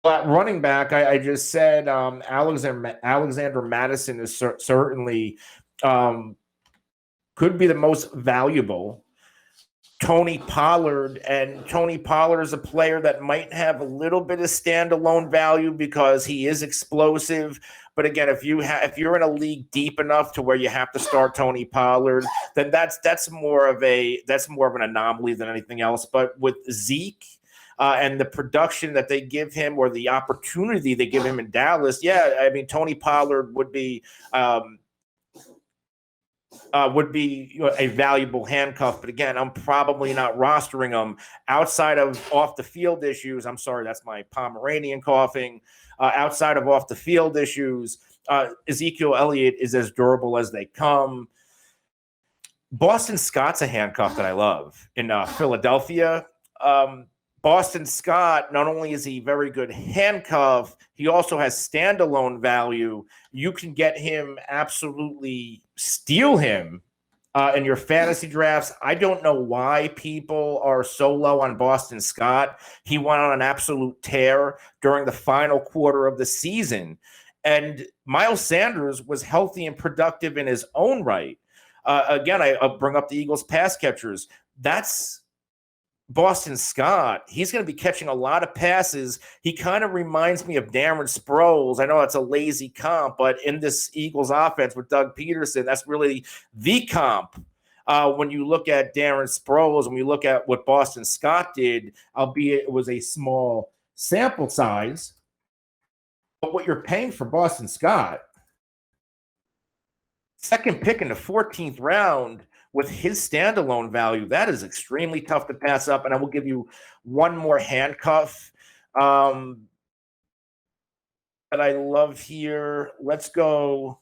At running back, I just said Alexander Mattison is certainly could be the most valuable. Tony Pollard is a player that might have a little bit of standalone value because he is explosive. But again, if you're in a league deep enough to where you have to start Tony Pollard, then that's more of an anomaly than anything else. But with Zeke and the production that they give him or the opportunity they give him in Dallas, Tony Pollard would be a valuable handcuff. But again, I'm probably not rostering him outside of off the field issues. I'm sorry, that's my Pomeranian coughing. Outside of off the field issues, Ezekiel Elliott is as durable as they come. Boston Scott's a handcuff that I love in Philadelphia. Boston Scott, not only is he very good handcuff, he also has standalone value. You can get him, absolutely steal him in your fantasy drafts. I don't know why people are so low on Boston Scott. He went on an absolute tear during the final quarter of the season. And Miles Sanders was healthy and productive in his own right. Again, I'll bring up the Eagles pass catchers. That's Boston Scott. He's going to be catching a lot of passes. He kind of reminds me of Darren Sproles. I know that's a lazy comp, but in this Eagles offense with Doug Peterson, that's really the comp. When you look at Darren Sproles, when you look at what Boston Scott did, albeit it was a small sample size, but what you're paying for Boston Scott, second pick in the 14th round with his standalone value, that is extremely tough to pass up. And I will give you one more handcuff that I love here. Let's go.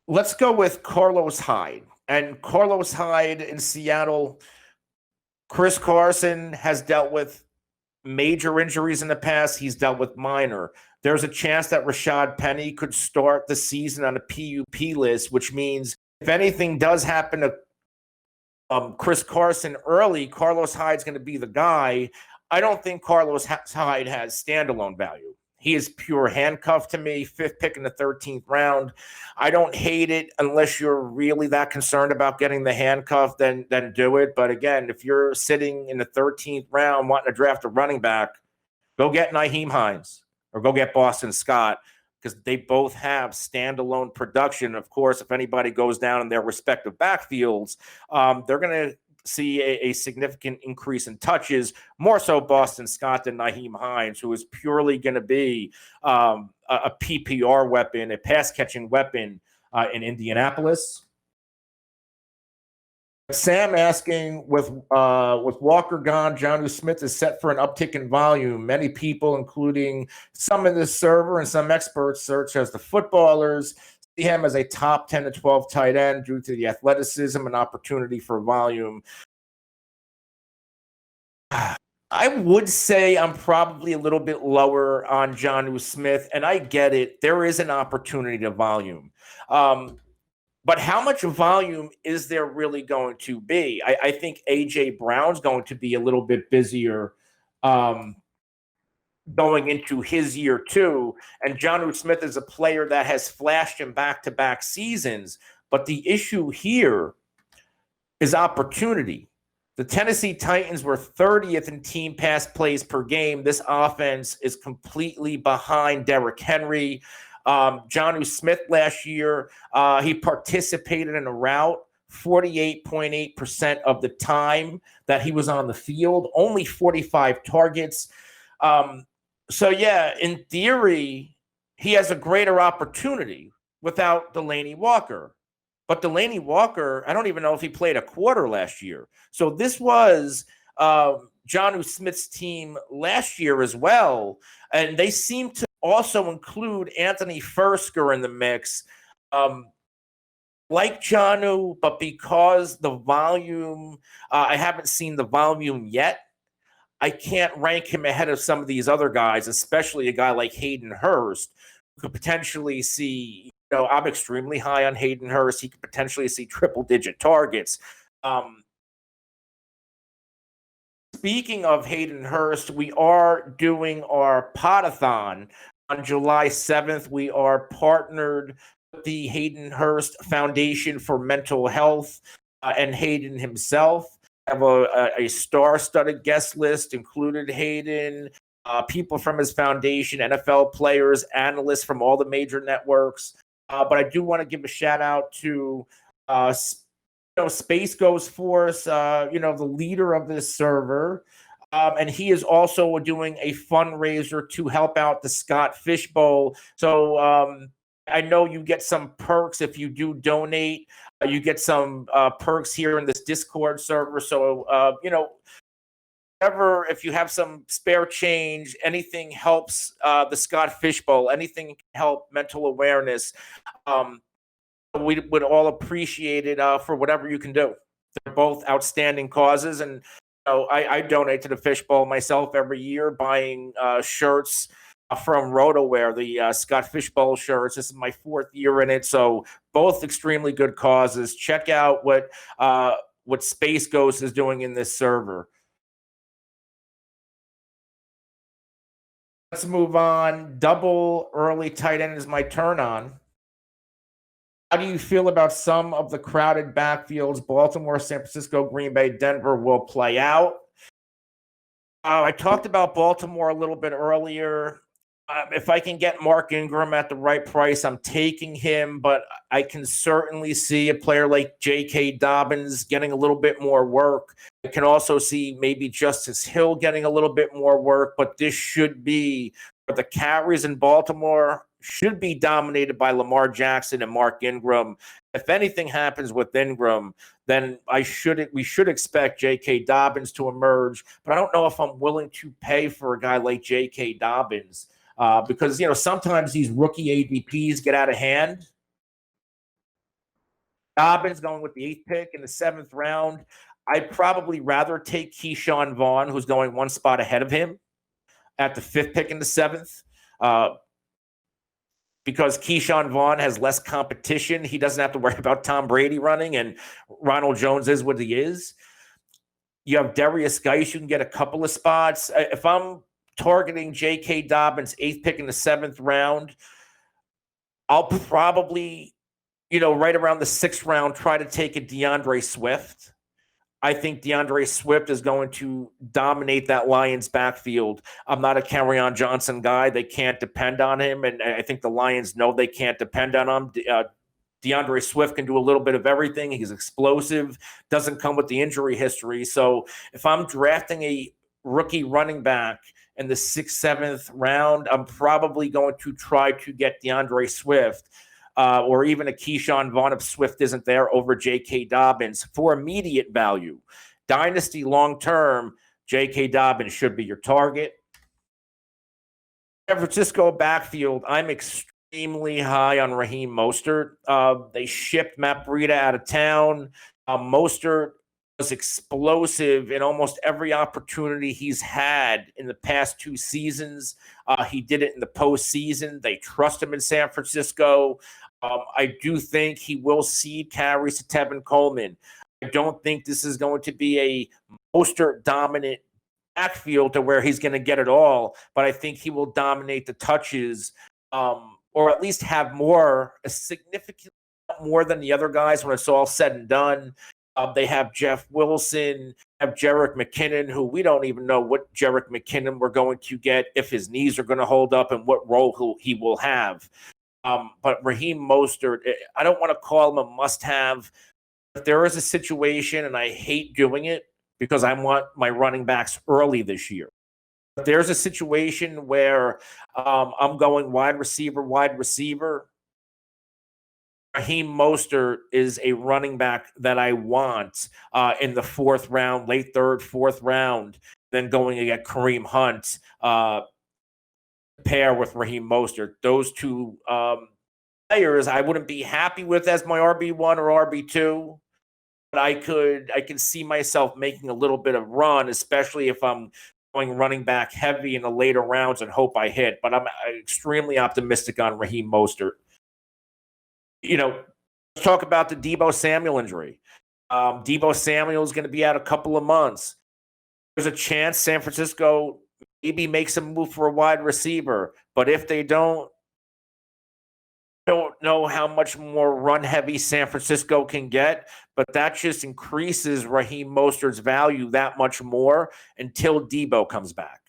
Let's go with Carlos Hyde. And Carlos Hyde in Seattle, Chris Carson has dealt with major injuries in the past. He's dealt with minor. There's a chance that Rashad Penny could start the season on a PUP list, which means if anything does happen to Chris Carson early, Carlos Hyde's going to be the guy. I don't think Carlos Hyde has standalone value. He is pure handcuff to me, 5th pick in the 13th round. I don't hate it unless you're really that concerned about getting the handcuff, then do it. But again, if you're sitting in the 13th round wanting to draft a running back, go get Nyheim Hines or go get Boston Scott, because they both have standalone production. Of course, if anybody goes down in their respective backfields, they're going to see a significant increase in touches, more so Boston Scott than Nyheim Hines, who is purely going to be a PPR weapon, a pass-catching weapon in Indianapolis. Sam asking, with Walker gone, Jonnu Smith is set for an uptick in volume. Many people, including some in this server and some experts, such as the footballers, see him as a top 10 to 12 tight end due to the athleticism and opportunity for volume. I would say I'm probably a little bit lower on Jonnu Smith, and I get it. There is an opportunity to volume. But how much volume is there really going to be? I think A.J. Brown's going to be a little bit busier going into his year 2. And Jonnu Smith is a player that has flashed in back-to-back seasons. But the issue here is opportunity. The Tennessee Titans were 30th in team pass plays per game. This offense is completely behind Derrick Henry. Jonnu Smith last year, he participated in a route 48.8% of the time that he was on the field, only 45 targets. So, yeah, in theory, he has a greater opportunity without Delanie Walker. But Delanie Walker, I don't even know if he played a quarter last year. So this was Jonnu Smith's team last year as well. And they seem to also include Anthony Fursker in the mix. Like Jonnu, but because the volume, I haven't seen the volume yet, I can't rank him ahead of some of these other guys, especially a guy like Hayden Hurst, who could potentially see, I'm extremely high on Hayden Hurst. He could potentially see triple-digit targets. Speaking of Hayden Hurst, we are doing our Podathon on July 7th. We are partnered with the Hayden Hurst Foundation for Mental Health and Hayden himself. Have a star-studded guest list, included Hayden, people from his foundation, NFL players, analysts from all the major networks. But I do want to give a shout out to Space Ghost Force, the leader of this server. And he is also doing a fundraiser to help out the Scott Fish Bowl. So I know you get some perks if you do donate. You get some perks here in this Discord server. So, if you have some spare change, anything helps the Scott Fish Bowl, anything can help mental awareness. We would all appreciate it for whatever you can do. They're both outstanding causes. And I donate to the Fish Bowl myself every year, buying shirts from RotoWare, the Scott Fishbowl shirts. This is my 4th year in it, so both extremely good causes. Check out what Space Ghost is doing in this server. Let's move on. Double early tight end is my turn on. How do you feel about some of the crowded backfields Baltimore, San Francisco, Green Bay, Denver will play out? I talked about Baltimore a little bit earlier. If I can get Mark Ingram at the right price, I'm taking him, but I can certainly see a player like J.K. Dobbins getting a little bit more work. I can also see maybe Justice Hill getting a little bit more work, but this should be where the carries in Baltimore should be dominated by Lamar Jackson and Mark Ingram. If anything happens with Ingram, then we should expect J.K. Dobbins to emerge, but I don't know if I'm willing to pay for a guy like J.K. Dobbins. Because, sometimes these rookie ADPs get out of hand. Dobbins going with the 8th pick in the 7th round. I'd probably rather take Keyshawn Vaughn, who's going one spot ahead of him, at the 5th pick in the 7th. Because Keyshawn Vaughn has less competition. He doesn't have to worry about Tom Brady running, and Ronald Jones is what he is. You have Darius Geis. You can get a couple of spots. If I'm targeting J.K. Dobbins, 8th pick in the 7th round, I'll probably, right around the 6th round, try to take a DeAndre Swift. I think DeAndre Swift is going to dominate that Lions backfield. I'm not a Kerryon Johnson guy. They can't depend on him, and I think the Lions know they can't depend on him. DeAndre Swift can do a little bit of everything. He's explosive, doesn't come with the injury history. So if I'm drafting a rookie running back in the 6th, 7th round, I'm probably going to try to get DeAndre Swift or even a Keyshawn Vaughn if Swift isn't there over J.K. Dobbins for immediate value. Dynasty long-term, J.K. Dobbins should be your target. San Francisco backfield, I'm extremely high on Raheem Mostert. They shipped Matt Breida out of town. Mostert was explosive in almost every opportunity he's had in the past 2 seasons. He did it in the postseason. They trust him in San Francisco. I do think he will cede carries to Tevin Coleman. I don't think this is going to be a Mostert-dominant backfield to where he's going to get it all, but I think he will dominate the touches or at least have a significant more than the other guys when it's all said and done. They have Jeff Wilson, have Jerick McKinnon, who we don't even know what Jerick McKinnon we're going to get, if his knees are going to hold up, and what role he will have. But Raheem Mostert, I don't want to call him a must-have. If there is a situation, and I hate doing it because I want my running backs early this year. But there's a situation where I'm going wide receiver. Raheem Mostert is a running back that I want in the 4th round, late 3rd, 4th round, then going to get Kareem Hunt pair with Raheem Mostert. Those 2 players I wouldn't be happy with as my RB1 or RB2, but I can see myself making a little bit of run, especially if I'm going running back heavy in the later rounds and hope I hit. But I'm extremely optimistic on Raheem Mostert. Let's talk about the Deebo Samuel injury. Deebo Samuel is going to be out a couple of months. There's a chance San Francisco maybe makes a move for a wide receiver, but if they don't know how much more run-heavy San Francisco can get, but that just increases Raheem Mostert's value that much more until Deebo comes back.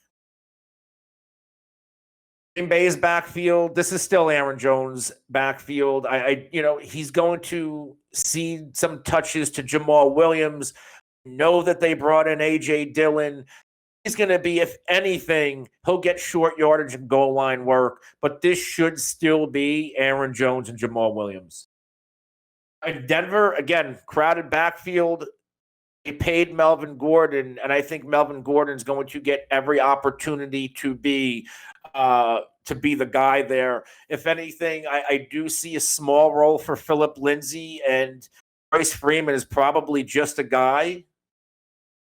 Green Bay's backfield, this is still Aaron Jones' backfield. He's going to cede some touches to Jamal Williams. Know that they brought in A.J. Dillon. He's going to be, if anything, he'll get short yardage and goal line work, but this should still be Aaron Jones and Jamal Williams. In Denver, again, crowded backfield. They paid Melvin Gordon, and I think Melvin Gordon's going to get every opportunity to be the guy there. If anything, I do see a small role for Phillip Lindsay, and Bryce Freeman is probably just a guy,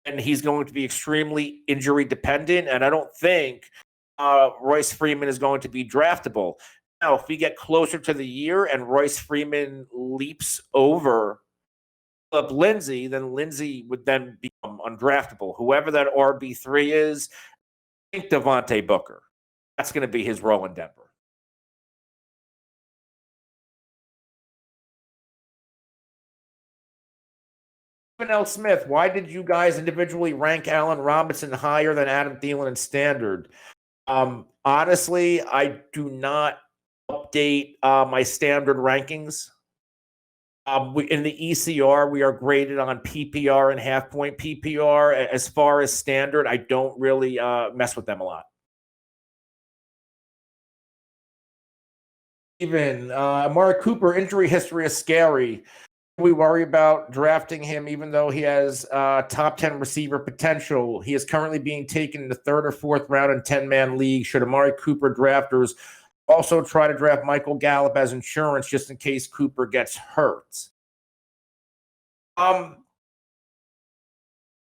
and he's going to be extremely injury dependent, and I don't think Royce Freeman is going to be draftable. Now, if we get closer to the year and Royce Freeman leaps over Philip Lindsay, then Lindsay would then become undraftable. Whoever that RB3 is, I think Devontae Booker. That's going to be his role in Denver. Stephen L. Smith, why did you guys individually rank Allen Robinson higher than Adam Thielen in standard? Honestly, I do not update my standard rankings. In the ECR, we are graded on PPR and half-point PPR. As far as standard, I don't really mess with them a lot. Even Amari Cooper, injury history is scary. We worry about drafting him even though he has top 10 receiver potential. He is currently being taken in the third or fourth round in 10-man league. Should Amari Cooper drafters also try to draft Michael Gallup as insurance just in case Cooper gets hurt?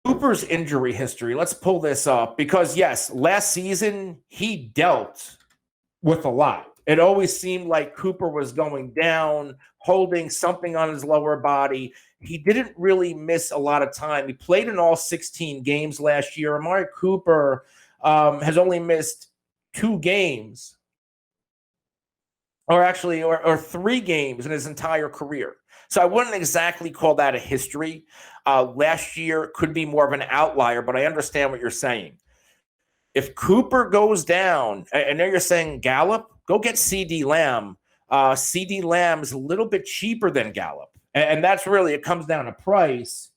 Cooper's injury history, let's pull this up because, yes, last season he dealt with a lot. It always seemed like Cooper was going down, holding something on his lower body. He didn't really miss a lot of time. He played in all 16 games last year. Amari Cooper has only missed 2 games, or 3 games in his entire career. So I wouldn't exactly call that a history. Last year could be more of an outlier, but I understand what you're saying. If Cooper goes down, and now you're saying Gallup, go get CeeDee Lamb. CeeDee Lamb is a little bit cheaper than Gallup. And that's really, it comes down to price.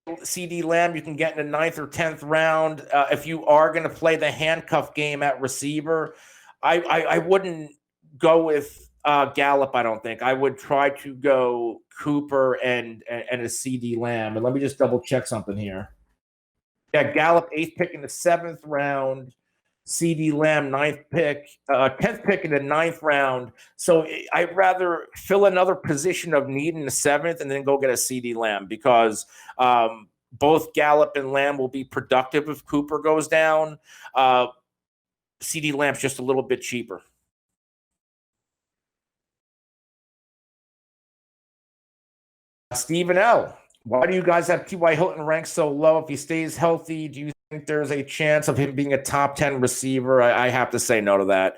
CeeDee Lamb you can get in the 9th or 10th round. If you are going to play the handcuff game at receiver, I wouldn't go with Gallup, I don't think. I would try to go Cooper and a CeeDee Lamb. And let me just double check something here. Yeah, Gallup 8th pick in the 7th round, CeeDee Lamb 9th pick, 10th pick in the 9th round. So I'd rather fill another position of need in the 7th and then go get a CeeDee Lamb because both Gallup and Lamb will be productive if Cooper goes down. CeeDee Lamb's just a little bit cheaper. Stephen L., why do you guys have T.Y. Hilton ranked so low? If he stays healthy, do you think there's a chance of him being a top 10 receiver? I have to say no to that.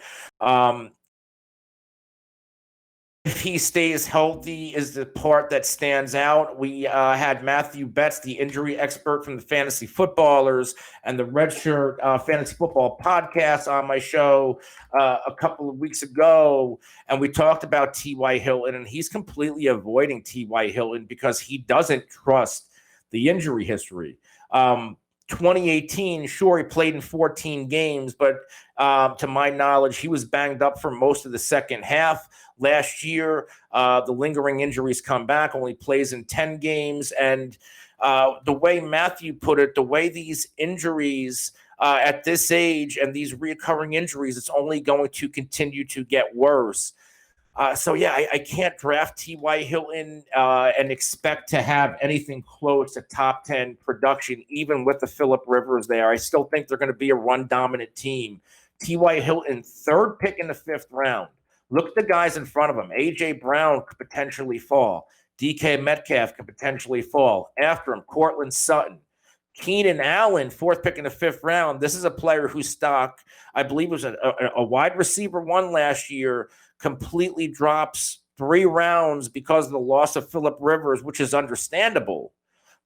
If he stays healthy is the part that stands out. We had Matthew Betts, the injury expert from the Fantasy Footballers and the Redshirt Fantasy Football podcast on my show a couple of weeks ago, and we talked about T.Y. Hilton, and he's completely avoiding T.Y. Hilton because he doesn't trust the injury history. 2018, sure, he played in 14 games, but to my knowledge, he was banged up for most of the second half. Last year, the lingering injuries come back, only plays in 10 games. And the way Matthew put it, the way these injuries at this age and these recurring injuries, it's only going to continue to get worse. So, yeah, I can't draft T.Y. Hilton and expect to have anything close to top 10 production, even with the Phillip Rivers there. I still think they're going to be a run-dominant team. T.Y. Hilton, 3rd pick in the 5th round. Look at the guys in front of him. A.J. Brown could potentially fall. DK Metcalf could potentially fall. After him, Cortland Sutton. Keenan Allen, 4th pick in the 5th round. This is a player whose stock, I believe, was a wide receiver 1 last year, completely drops 3 rounds because of the loss of Phillip Rivers, which is understandable.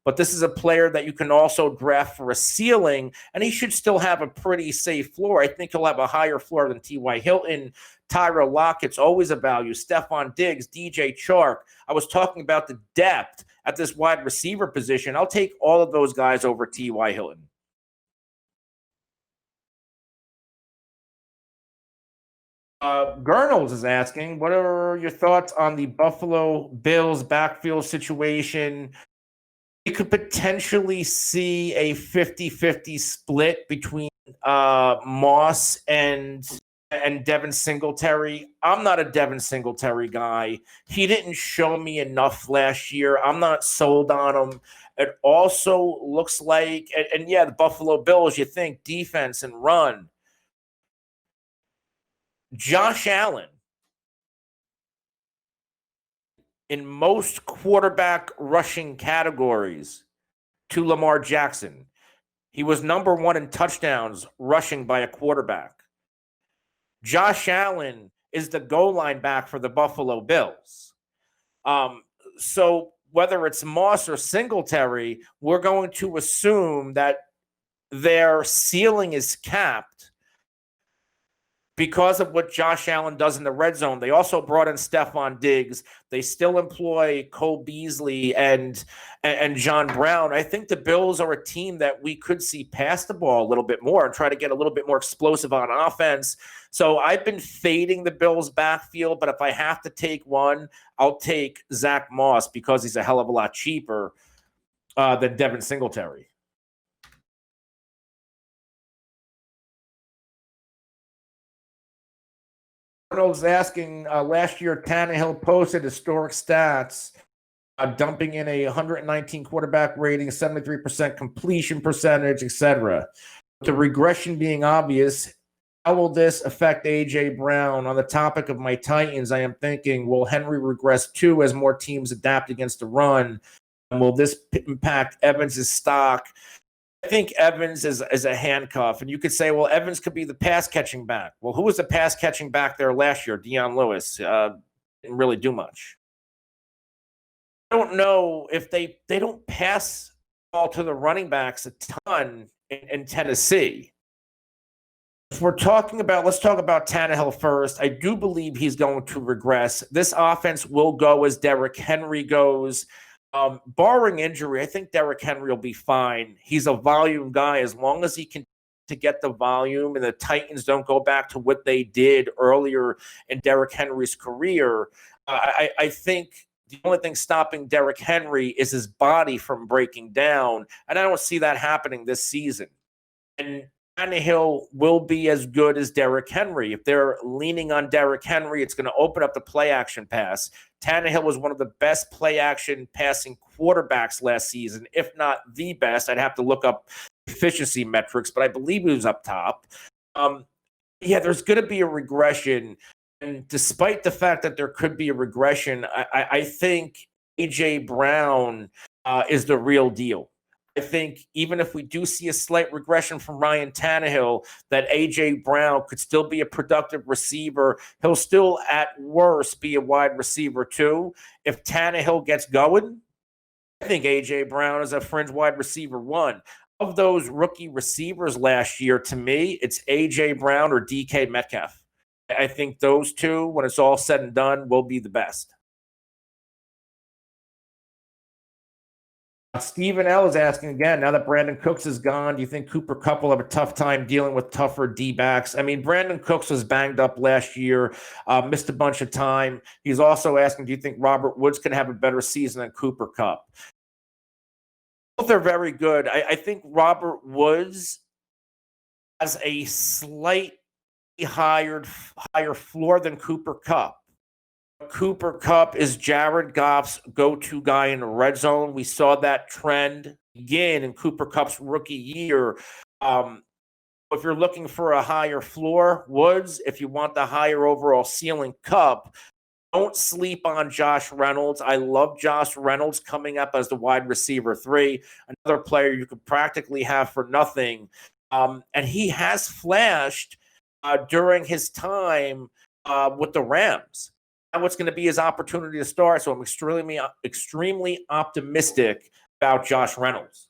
But this is a player that you can also draft for a ceiling, and he should still have a pretty safe floor. I think he'll have a higher floor than T.Y. Hilton. Tyler Lockett's always a value. Stephon Diggs, DJ Chark. I was talking about the depth at this wide receiver position. I'll take all of those guys over T.Y. Hilton. Gurnals is asking, what are your thoughts on the Buffalo Bills backfield situation? We could potentially see a 50-50 split between Moss and and Devin Singletary. I'm not a Devin Singletary guy. He didn't show me enough last year. I'm not sold on him. It also looks like, and yeah, the Buffalo Bills, you think defense and run. Josh Allen, in most quarterback rushing categories to Lamar Jackson, he was number one in touchdowns rushing by a quarterback. Josh Allen is the goal line back for the Buffalo Bills. So whether it's Moss or Singletary, we're going to assume that their ceiling is capped because of what Josh Allen does in the red zone. They also brought in Stephon Diggs. They still employ Cole Beasley and John Brown. I think the Bills are a team that we could see pass the ball a little bit more and try to get a little bit more explosive on offense. So I've been fading the Bills' backfield, but if I have to take one, I'll take Zach Moss because he's a hell of a lot cheaper than Devin Singletary. Arnold's asking, last year Tannehill posted historic stats, dumping in a 119 quarterback rating, 73% completion percentage, etc. The regression being obvious, how will this affect A.J. Brown? On the topic of my Titans, I am thinking, will Henry regress too as more teams adapt against the run? And will this impact Evans' stock? I think Evans is a handcuff, and you could say, well, Evans could be the pass-catching back. Well, who was the pass-catching back there last year? Dion Lewis didn't really do much. I don't know if they don't pass ball to the running backs a ton in Tennessee. If we're talking about, let's talk about Tannehill first. I do believe he's going to regress. This offense will go as Derrick Henry goes. Barring injury, I think Derrick Henry will be fine. He's a volume guy as long as he can to get the volume and the Titans don't go back to what they did earlier in Derrick Henry's career. I think the only thing stopping Derrick Henry is his body from breaking down, and I don't see that happening this season. And Tannehill will be as good as Derrick Henry. If they're leaning on Derrick Henry, it's going to open up the play action pass. Tannehill was one of the best play action passing quarterbacks last season, if not the best. I'd have to look up efficiency metrics, but I believe he was up top. Yeah, there's going to be a regression. And despite the fact that there could be a regression, I think A.J. Brown is the real deal. I think even if we do see a slight regression from Ryan Tannehill, that A.J. Brown could still be a productive receiver. He'll still, at worst, be a wide receiver too. If Tannehill gets going, I think A.J. Brown is a fringe wide receiver one. Of those rookie receivers last year, to me, it's A.J. Brown or DK Metcalf. I think those two, when it's all said and done, will be the best. Stephen L. is asking again, now that Brandon Cooks is gone, do you think Cooper Kupp will have a tough time dealing with tougher D-backs? I mean, Brandon Cooks was banged up last year, missed a bunch of time. He's also asking, do you think Robert Woods can have a better season than Cooper Kupp? Both are very good. I think Robert Woods has a slightly higher floor than Cooper Kupp. Cooper Kupp is Jared Goff's go-to guy in the red zone. We saw that trend again in Cooper Kupp's rookie year. If you're looking for a higher floor, Woods. If you want the higher overall ceiling, Kupp. Don't sleep on Josh Reynolds. I love Josh Reynolds coming up as the wide receiver 3, another player you could practically have for nothing. And he has flashed during his time with the Rams. What's going to be his opportunity to start. So I'm extremely optimistic about Josh Reynolds.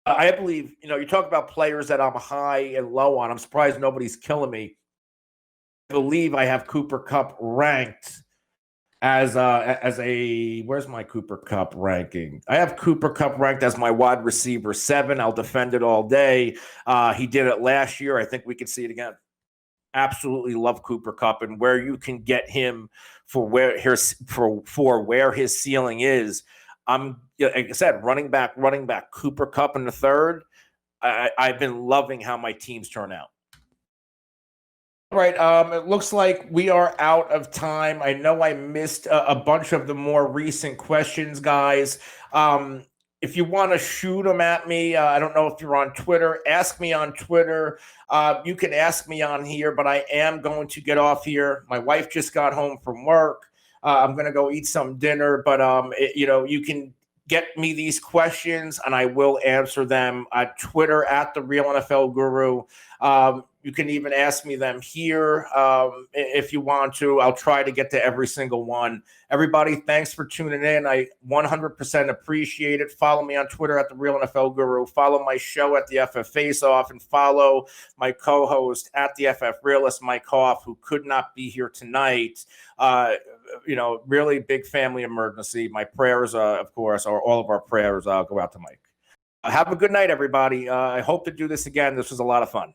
I believe, you talk about players that I'm high and low on. I'm surprised nobody's killing me. I believe I have Cooper Kupp ranked as a where's my Cooper Kupp ranking? I have Cooper Kupp ranked as my wide receiver 7. I'll defend it all day. He did it last year. I think we can see it again. Absolutely love Cooper Kupp, and where you can get him for where his ceiling is. Like I said, running back Cooper Kupp in the 3rd. I've been loving how my teams turn out. Right. It looks like we are out of time. I know I missed a bunch of the more recent questions, guys. If you want to shoot them at me, I don't know if you're on Twitter. Ask me on Twitter. You can ask me on here, but I am going to get off here. My wife just got home from work. I'm going to go eat some dinner, but you can get me these questions and I will answer them at Twitter at the Real NFL Guru. You can even ask me them here if you want to. I'll try to get to every single one. Everybody, thanks for tuning in. I 100% appreciate it. Follow me on Twitter at the Real NFL Guru. Follow my show at the FF Faceoff, and follow my co-host at the FF Realist, Mike Hoff, who could not be here tonight. Really big family emergency. My prayers, of course, or all of our prayers, go out to Mike. Have a good night, everybody. I hope to do this again. This was a lot of fun.